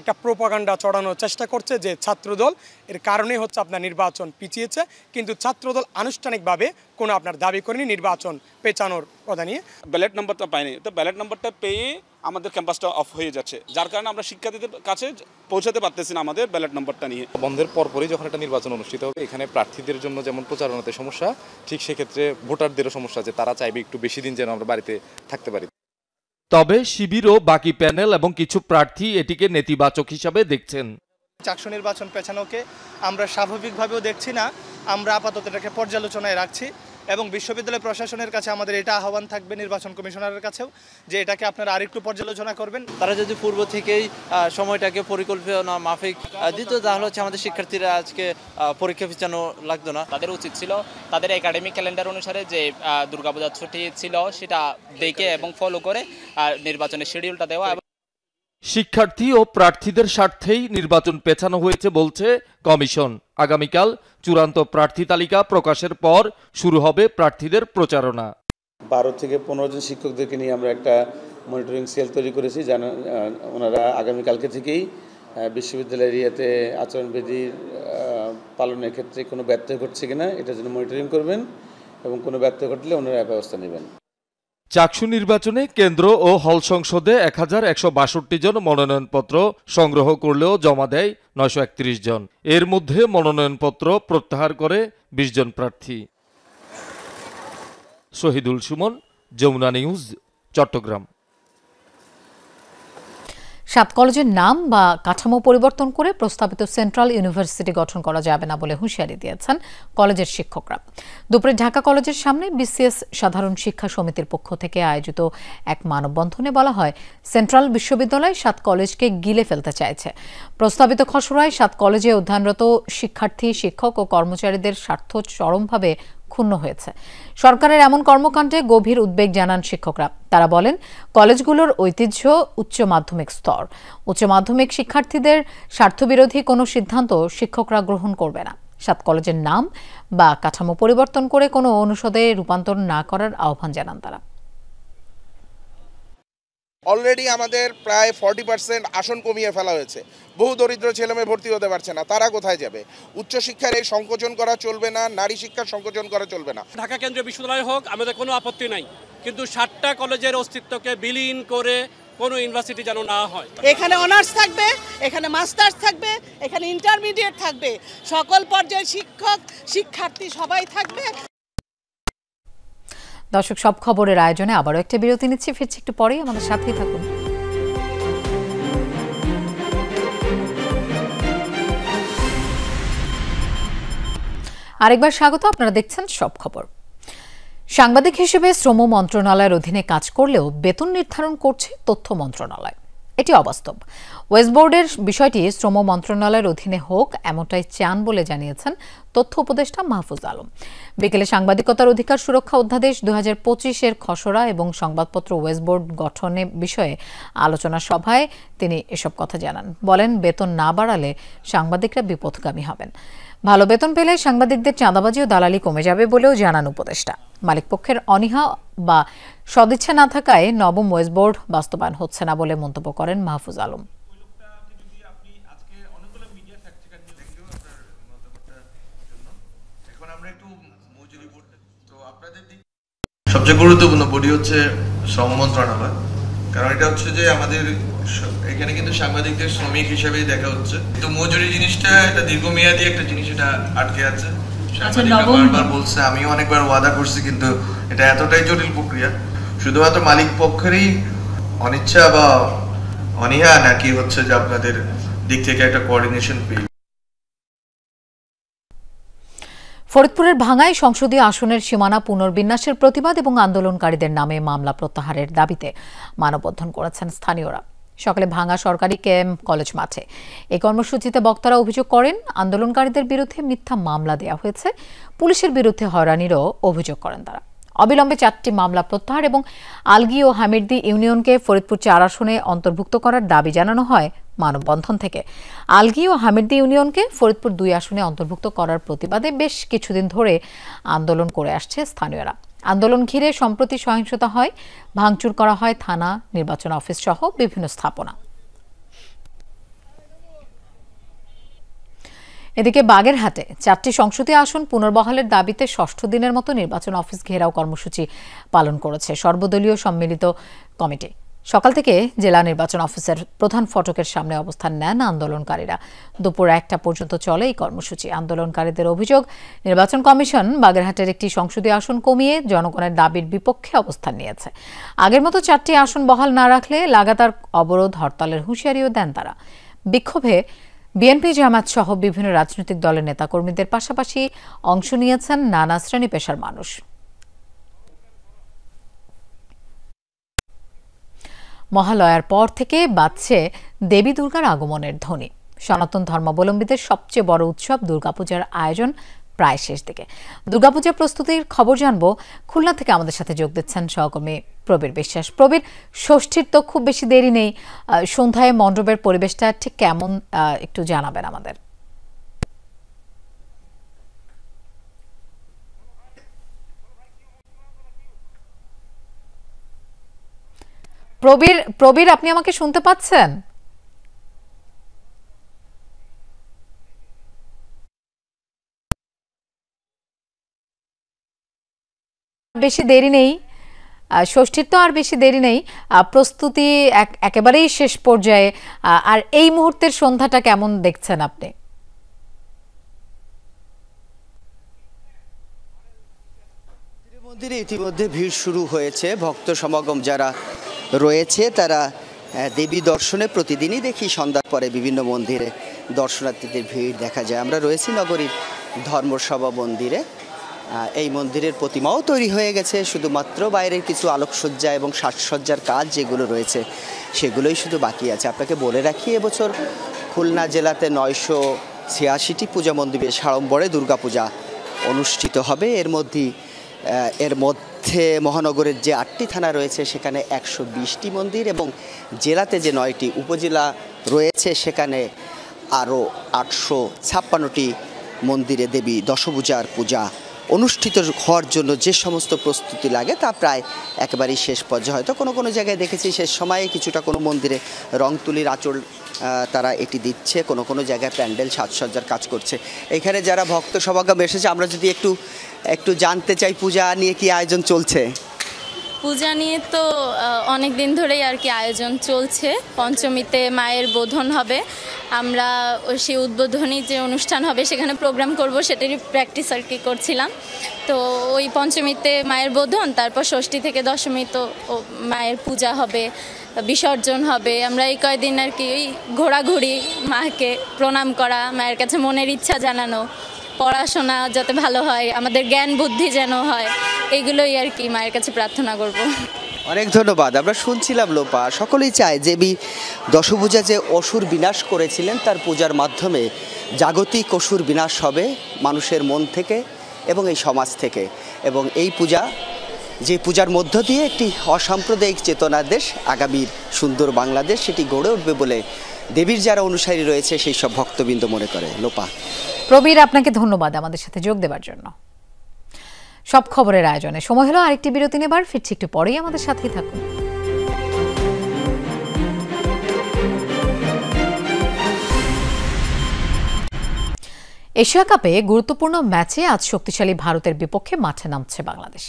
একটা প্রোপাগান্ডা চড়ানোর চেষ্টা করছে যে ছাত্রদল এর কারণেই হচ্ছে আপনার নির্বাচন পিছিয়েছে, কিন্তু ছাত্রদল আনুষ্ঠানিকভাবে কোনো আপনার দাবি করেনি নির্বাচন পেছানোর কথা নিয়ে। ব্যালট নাম্বারটা পাইনি, তো ব্যালট নাম্বারটা পেয়ে আমাদের ক্যাম্পাসটা অফ হয়ে যাচ্ছে, যার কারণে আমরা শিক্ষার্থীদের কাছে পৌঁছাতে পারতেছি না আমাদের ব্যালট নাম্বারটা নিয়ে। বন্ধের পরপরই যখন একটা নির্বাচন অনুষ্ঠিত হবে, এখানে প্রার্থীদের জন্য যেমন প্রচারণাতে সমস্যা, ঠিক সেক্ষেত্রে ভোটারদেরও সমস্যা আছে, তারা চাইবে একটু বেশি দিন যেন আমরা বাড়িতে থাকতে পারি। তবে শিবির ও বাকি প্যানেল এবং কিছু প্রার্থী এটিকে নেতিবাচক হিসাবে দেখছেন। চাকসু নির্বাচন পেছানোকে আমরা স্বাভাবিকভাবেও দেখছি না, আমরা আপাতত এটাকে পর্যালোচনায় রাখছি এবং বিশ্ববিদ্যালয় প্রশাসনের কাছে আমাদের এটা আহ্বান থাকবে, নির্বাচন কমিশনারের কাছেও, যে এটাকে আপনারা আরেকটু পর্যালোচনা করবেন। তারা যদি পূর্ব থেকেই সময়টাকে পরিকল্পনা মাফিক দিত, তাহলে হচ্ছে আমাদের শিক্ষার্থীরা আজকে পরীক্ষা পিছানো লাগতো না। তাদের উচিত ছিল তাদের একাডেমিক ক্যালেন্ডার অনুসারে যে দুর্গাপূজার ছুটি ছিল সেটা দেখে এবং ফলো করে নির্বাচনের শিডিউলটা দেওয়া। শিক্ষার্থী ও প্রার্থীদের স্বার্থেই নির্বাচন পেছানো হয়েছে বলছে কমিশন। আগামীকাল চূড়ান্ত প্রার্থী তালিকা প্রকাশের পর শুরু হবে প্রার্থীদের প্রচারণা। 12 থেকে 15 জন শিক্ষকদেরকে নিয়ে আমরা একটা মনিটরিং সেল তৈরি করেছি, ওনারা আগামীকালকে থেকেই বিশ্ববিদ্যালয় এরিয়াতে আচরণবিধির পালনের ক্ষেত্রে কোনো ব্যত্যয় ঘটছে কিনা এটার জন্য মনিটরিং করবেন এবং কোনো ব্যত্যয় ঘটলে ওনারা ব্যবস্থা নেবেন। চাকসু নির্বাচনে কেন্দ্র ও হল সংসদে 1162 জন মনোনয়নপত্র সংগ্রহ করলেও জমা দেয় 931 জন। এর মধ্যে মনোনয়নপত্র প্রত্যাহার করে 20 জন প্রার্থী। শহীদুল সুমন, যমুনা নিউজ, চট্টগ্রাম। 7 কলেজের নাম বা কাঠামো পরিবর্তন করে প্রস্তাবিত সেন্ট্রাল ইউনিভার্সিটি গঠন করা যাবে না বলে হুঁশিয়ারি দিয়েছেন কলেজের শিক্ষকরা। দুপুরে ঢাকা কলেজের সামনে বিসিএস সাধারণ শিক্ষা সমিতির পক্ষ থেকে আয়োজিত এক মানববন্ধনে বলা হয়, সেন্ট্রাল বিশ্ববিদ্যালয় 7 কলেজকে গিলে ফেলতে চাইছে। প্রস্তাবিত খসড়ায় 7 কলেজে অধ্যয়নরত শিক্ষার্থী, শিক্ষক ও কর্মচারীদের স্বার্থ চরমভাবে ক্ষুণ্ণ হয়েছে। সরকারের এমন কর্মকাণ্ডে গভীর উদ্বেগ জানান শিক্ষকরা। তারা বলেন, কলেজগুলোর ঐতিহ্য উচ্চ মাধ্যমিক স্তর। উচ্চ মাধ্যমিক শিক্ষার্থীদের স্বার্থবিরোধী কোনো সিদ্ধান্ত শিক্ষকরা গ্রহণ করবে না। 7 কলেজের নাম বা কাঠামো পরিবর্তন করে কোনো অনুষদে রূপান্তর না করার আহ্বান জানান তারা। অলরেডি আমাদের প্রায় 40% আসন কমিয়ে ফেলা হয়েছে। বহু দরিদ্র ছেলেমেয়ে ভর্তি হতে পারছে না, তারা কোথায় যাবে? উচ্চশিক্ষার এই সংকোচন করা চলবে না, নারী শিক্ষার সংকোচন করা চলবে না। ঢাকা কেন্দ্রীয় বিশ্ববিদ্যালয় হোক, আমাদের কোনো আপত্তি নাই, কিন্তু 7টা কলেজের অস্তিত্বকে বিলীন করে কোনো ইউনিভার্সিটি যেন না হয়। এখানে অনার্স থাকবে, এখানে মাস্টার্স থাকবে, এখানে ইন্টারমিডিয়েট থাকবে, সকল পর্যায়ের শিক্ষক শিক্ষার্থী সবাই থাকবে। দর্শক, সব খবরের আয়োজনে আবারও একটা বিরতি নিচ্ছি, ফিরছি একটু পরেই, আমাদের সাথেই থাকুন। আরেকবার স্বাগত, আপনারা দেখছেন সব খবর। সাংবাদিক হিসেবে শ্রম মন্ত্রণালয়ের অধীনে কাজ করলেও বেতন নির্ধারণ করছে তথ্য মন্ত্রণালয়। এটি অবাস্তব। ওয়েস্ট বোর্ডের বিষয়টি শ্রম মন্ত্রণালয়ের অধীনে হোক, এমনটাই চান বলে জানিয়েছেন তথ্য উপদেষ্টা মাহফুজ আলম। বিকেলে সাংবাদিকতার অধিকার সুরক্ষা অধ্যাদেশ 2025-এর খসড়া এবং সংবাদপত্র ওয়েস্ট বোর্ড গঠনের বিষয়ে আলোচনা সভায় তিনি এসব কথা জানান। বলেন, বেতন না বাড়ালে সাংবাদিকরা বিপথগামী হবেন। ভালো বেতন পেলে সাংবাদিকদের চাঁদাবাজি ও দালালি কমে যাবে বলেও জানান উপদেষ্টা। মালিকপক্ষের অনীহা বা সদিচ্ছা না থাকায় নবম ওয়েস্ট বোর্ড বাস্তবায়ন হচ্ছে না বলে মন্তব্য করেন মাহফুজ আলম। সবচেয়ে গুরুত্বপূর্ণ বডি হচ্ছে শ্রম মন্ত্রণালয়, কারণ এটা হচ্ছে যে আমাদের এখানে কিন্তু সাংবাদিকদের শ্রমিক হিসেবেই দেখা হচ্ছে, তো মজুরি জিনিসটা এটা দীর্ঘমেয়াদী একটা জিনিস, এটা আটকে আছে। সাংবাদিকরা বারবার বলছে, আমিও অনেকবার ওয়াদা করছি, কিন্তু এটা এতটাই জটিল প্রক্রিয়া, শুধুমাত্র মালিক পক্ষেরই অনিচ্ছা বা অনীহা নাকি হচ্ছে যে আপনাদের দিক থেকে একটা কোঅর্ডিনেশন পেয়ে। ফরিদপুরের ভাঙ্গায় সংসদীয় আসনের সীমানা পুনর্বিন্যাসের প্রতিবাদ এবং আন্দোলনকারীদের নামে মামলা প্রত্যাহারের দাবিতে মানববন্ধন করেছেন স্থানীয়রা। সকালে ভাঙ্গা সরকারি কেএম কলেজ মাঠে এই কর্মসূচিতে বক্তারা অভিযোগ করেন, আন্দোলনকারীদের বিরুদ্ধে মিথ্যা মামলা দেওয়া হয়েছে, পুলিশের বিরুদ্ধে হয়রানিরও অভিযোগ করেন তারা। অবিলম্বে 4টি মামলা প্রত্যাহার এবং আলগি ও হামিরদি ইউনিয়নকে ফরিদপুর 4 আসনে অন্তর্ভুক্ত করার দাবি জানানো হয় মানববন্ধন থেকে। আলগি ও হামিরদি ইউনিয়নকে ফরিদপুর 2 আসনে অন্তর্ভুক্ত করার প্রতিবাদে বেশ কিছুদিন ধরে আন্দোলন করে আসছে স্থানীয়রা। আন্দোলন ঘিরে সম্প্রতি সহিংসতা হয়, ভাঙচুর করা হয় থানা, নির্বাচন অফিস সহ বিভিন্ন স্থাপনা। এদিকে বাগেরহাটে 4টি সংসদীয় আসন পুনর্বহালের দাবিতে 6ষ্ঠ দিনের মতো নির্বাচন অফিস ঘেরাও কর্মসূচি পালন করেছে সর্বদলীয় সম্মিলিত কমিটি। সকাল থেকে জেলা নির্বাচন অফিসের প্রধান ফটকের সামনে অবস্থান নেন আন্দোলনকারীরা। দুপুর 1টা পর্যন্ত চলে এই কর্মসূচি। আন্দোলনকারীদের অভিযোগ, নির্বাচন কমিশন বাগেরহাটের একটি সংসদীয় আসন কমিয়ে জনগণের দাবির বিপক্ষে অবস্থান নিয়েছে। আগের মতো 4টি আসন বহাল না রাখলে লাগাতার অবরোধ হরতালের হুঁশিয়ারিও দেন তারা। বিক্ষোভে বিএনপি, জামায়াত সহ বিভিন্ন রাজনৈতিক দলের নেতাকর্মীদের পাশাপাশি অংশ নিয়েছেন নানা শ্রেণী পেশার মানুষ। মহালয়ার পর থেকে বাজছে দেবী দুর্গার আগমনের ধ্বনি। সনাতন ধর্মাবলম্বীদের সবচেয়ে বড় উৎসব দুর্গাপূজার আয়োজন প্রায় শেষ দিকে। দুর্গাপূজা প্রস্তুতির খবর জানবো, খুলনা থেকে আমাদের সাথে যোগ দিচ্ছেন সহকর্মী প্রবীর বিশ্বাস। প্রবীর, ষষ্ঠীর তো খুব বেশি দেরি নেই, সন্ধ্যায় মণ্ডপের পরিবেশটা ঠিক কেমন একটু জানাবেন আমাদের। প্রবীর, আপনি আমাকে শুনতে পাচ্ছেন? বেশি দেরি নেই, ষষ্ঠীর তো আর বেশি দেরি নেই, প্রস্তুতি একেবারেই শেষ পর্যায়ে। আর এই মুহূর্তের সন্ধ্যাটা কেমন দেখছেন আপনি? মন্দিরে ইতিমধ্যে ভিড় শুরু হয়েছে। ভক্ত সমাগম যারা রয়েছে তারা দেবী দর্শনে প্রতিদিনই দেখি সন্ধ্যার পরে বিভিন্ন মন্দিরে দর্শনার্থীদের ভিড় দেখা যায়। আমরা রয়েছি নগরীর ধর্মসভা মন্দিরে। এই মন্দিরের প্রতিমাও তৈরি হয়ে গেছে, শুধুমাত্র বাইরের কিছু আলোকসজ্জা এবং সাজসজ্জার কাজ যেগুলো রয়েছে সেগুলোই শুধু বাকি আছে। আপনাকে বলে রাখি, এবছর খুলনা জেলাতে 986টি পূজা মন্দিরে সাড়ম্বরে দুর্গাপূজা অনুষ্ঠিত হবে। এর মধ্যে মহানগরের যে 8টি থানা রয়েছে সেখানে 120টি মন্দির এবং জেলাতে যে 9টি উপজেলা রয়েছে সেখানে আরও 856টি মন্দিরে দেবী দশভূজার পূজা অনুষ্ঠিত হওয়ার জন্য যে সমস্ত প্রস্তুতি লাগে তা প্রায় একেবারেই শেষ পর্যায়ে। হয়তো কোনো কোনো জায়গায় দেখেছি শেষ সময়ে কিছুটা কোনো মন্দিরে রং তুলির আঁচল তারা এটি দিচ্ছে, কোনো কোনো জায়গায় প্যান্ডেল সাজসজ্জার কাজ করছে। এখানে যারা ভক্ত সমাগম এসেছে, আমরা যদি একটু জানতে চাই পূজা নিয়ে কি আয়োজন চলছে? পূজা নিয়ে তো অনেক দিন ধরেই আর কি আয়োজন চলছে। পঞ্চমীতে মায়ের বোধন হবে, আমরা সেই উদ্বোধনী যে অনুষ্ঠান হবে সেখানে প্রোগ্রাম করব, সেটারই প্র্যাকটিস আর কি করছিলাম। তো ওই পঞ্চমীতে মায়ের বোধন, তারপর ষষ্ঠী থেকে দশমী তো মায়ের পূজা হবে, বিসর্জন হবে। আমরা এই কয়েকদিন আর কি ওই ঘোরাঘুরি, মাকে প্রণাম করা, মায়ের কাছে মনের ইচ্ছা জানানো, পড়াশোনা যাতে ভালো হয়, আমাদের জ্ঞান বুদ্ধি যেন হয়, এগুলোই আর কি মায়ের কাছে প্রার্থনা করব। অনেক ধন্যবাদ। আমরা শুনছিলাম লোপা, সকলেই চায় দেবী দশভূজা যে অসুর বিনাশ করেছিলেন তার পূজার মাধ্যমে জাগতিক অসুর বিনাশ হবে মানুষের মন থেকে এবং এই সমাজ থেকে। এবং এই পূজা, যে পূজার মধ্য দিয়ে একটি অসাম্প্রদায়িক চেতনার দেশ, আগামীর সুন্দর বাংলাদেশ, সেটি গড়ে উঠবে বলে দেবীর যারা অনুসারী রয়েছে সেই সব ভক্তবৃন্দ মনে করে। লোপা। প্রবীর, আপনাকে ধন্যবাদ আমাদের সাথে যোগ দেওয়ার জন্য। সব খবরের আয়োজনে সময় হলো আরেকটি বিরতি নেবার, ফিরছি একটু পরেই, আমাদের সাথেই থাকুন। এশিয়া কাপে গুরুত্বপূর্ণ ম্যাচে আজ শক্তিশালী ভারতের বিপক্ষে মাঠে নামছে বাংলাদেশ।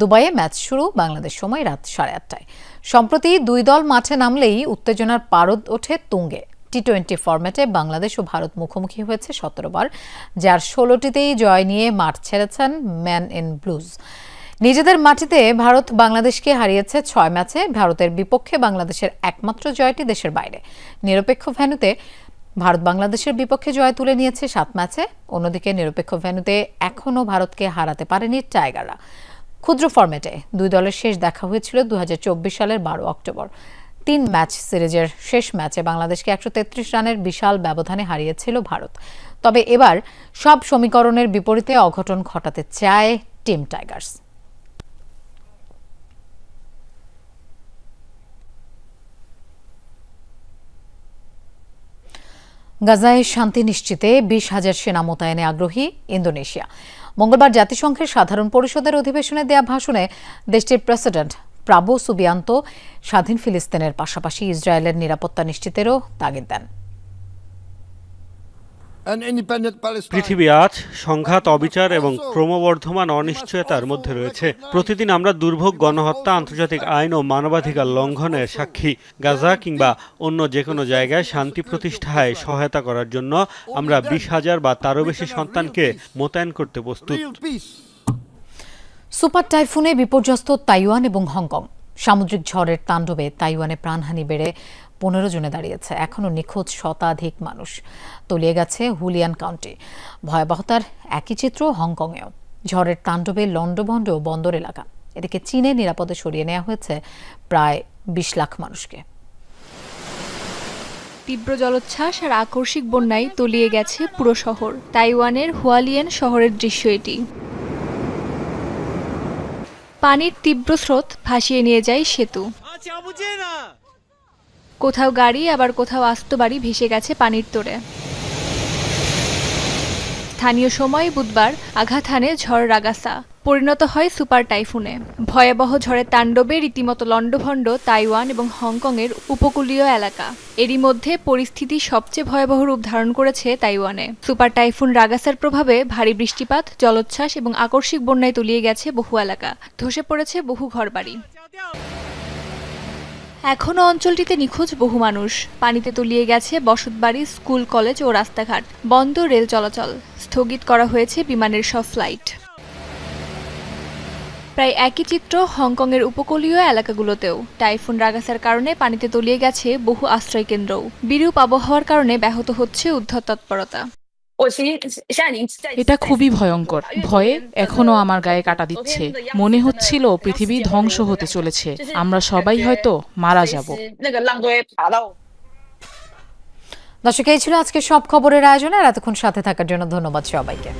দুবাইয়ে ম্যাচ শুরু বাংলাদেশ সময় রাত 8:30টায়। সম্প্রতি দুই দল মাঠে নামলেই উত্তেজনার পারদ ওঠে তুঙ্গে। টি-20 ফরম্যাটে বাংলাদেশ ও ভারত মুখোমুখি হয়েছে 17 বার, যার 16টিতেই জয় নিয়ে মাঠ ছেড়েছেন ম্যান ইন ব্লুজ। নিজেদের মাটিতে ভারত বাংলাদেশকে হারিয়েছে 6 ম্যাচে। ভারতের বিপক্ষে বাংলাদেশের একমাত্র জয়টি দেশের বাইরে। নিরপেক্ষ ভেন্যুতে ভারত বাংলাদেশের বিপক্ষে জয় তুলে নিয়েছে 7 ম্যাচে। অন্যদিকে নিরপেক্ষ ভেন্যুতে এখনও ভারতকে হারাতে পারেনি টাইগাররা। ক্ষুদ্র ফরম্যাটে দুই দলের শেষ দেখা হয়েছিল 2024 সালের 12 অক্টোবর। 3 ম্যাচ সিরিজের শেষ ম্যাচে বাংলাদেশকে 133 রানের বিশাল ব্যবধানে হারিয়েছিল ভারত। তবে এবার সব সমীকরণের বিপরীতে অঘটন ঘটাতে চায় টিম টাইগার্স। গাজায় শান্তি নিশ্চিতে 20,000 সেনা মোতায়েনে আগ্রহী ইন্দোনেশিয়া। মঙ্গলবার জাতিসংঘের সাধারণ পরিষদের অধিবেশনে দেয়া ভাষণে দেশটির প্রেসিডেন্ট প্রাবো সুবিয়ান্তো স্বাধীন ফিলিস্তিনের পাশাপাশি ইসরায়েলের নিরাপত্তা নিশ্চিতেরও তাগিদ দেন। পৃথিবী আজ সংঘাত, অবিচার এবং ক্রমবর্ধমান অনিশ্চয়তার মধ্যে রয়েছে। প্রতিদিন আমরা দুর্ভোগ, গণহত্যা, আন্তর্জাতিক আইন ও মানবাধিকার লঙ্ঘনের সাক্ষী। গাজা কিংবা অন্য যে কোনো জায়গায় শান্তি প্রতিষ্ঠায় সহায়তা করার জন্য আমরা 20,000 বা তারও বেশি সন্তানকে মোতায়েন করতে প্রস্তুত। সুপার টাইফুনে বিপর্যস্ত তাইওয়ান এবং হংকং। সামুদ্রিক ঝড়ের তাণ্ডবে তাইওয়ানে প্রাণহানি বেড়ে 15 জনে দাঁড়িয়েছে। এখনও নিখোঁজ শতাধিক মানুষ। তলিয়ে গেছে হুলিয়ান কাউন্টি। ভয়াবহতার একই চিত্র হংকংয়েও। ঝড়ের তাণ্ডবে লন্ডভন্ড বন্দর এলাকা। এদিকে চীনে নিরাপদে সরিয়ে নেওয়া হয়েছে প্রায় 20 লাখ মানুষকে। তীব্র জলোচ্ছ্বাস আর আকস্মিক বন্যায় তলিয়ে গেছে পুরো শহর। তাইওয়ানের হুয়ালিয়ান শহরের দৃশ্য এটি। পানির তীব্র স্রোত ভাসিয়ে নিয়ে যায় সেতু। কোথাও গাড়ি, আবার কোথাও আস্ত বাড়ি ভেসে গেছে পানির তোড়ে। স্থানীয় সময় বুধবার আঘাত হানে ঝড় রাগাসা, পরিণত হয় সুপার টাইফুনে। ভয়াবহ ঝড়ের তাণ্ডবে রীতিমতো লন্ডভন্ড তাইওয়ান এবং হংকংয়ের উপকূলীয় এলাকা। এরই মধ্যে পরিস্থিতি সবচেয়ে ভয়াবহ রূপ ধারণ করেছে তাইওয়ানে। সুপার টাইফুন রাগাসার প্রভাবে ভারী বৃষ্টিপাত, জলোচ্ছ্বাস এবং আকস্মিক বন্যায় তলিয়ে গেছে বহু এলাকা। ধসে পড়েছে বহু ঘরবাড়ি। এখনও অঞ্চলটিতে নিখোঁজ বহু মানুষ। পানিতে তলিয়ে গেছে বসতবাড়ি, স্কুল, কলেজ ও রাস্তাঘাট। বন্ধ রেল চলাচল। স্থগিত করা হয়েছে বিমানের সব ফ্লাইট। প্রায় একই চিত্র হংকংয়ের উপকূলীয় এলাকাগুলোতেও। টাইফুন রাগাসার কারণে পানিতে তলিয়ে গেছে বহু আশ্রয়কেন্দ্রও। বিরূপ আবহাওয়ার কারণে ব্যাহত হচ্ছে উদ্ধার তৎপরতা। এটা খুবই ভয়ঙ্কর। ভয়ে এখনো আমার গায়ে কাটা দিচ্ছে। মনে হচ্ছিল পৃথিবী ধ্বংস হতে চলেছে। আমরা সবাই হয়তো মারা যাব। দর্শক, এই ছিল আজকে সব খবরের আয়োজনে। আর এতক্ষণ সাথে থাকার জন্য ধন্যবাদ সবাইকে।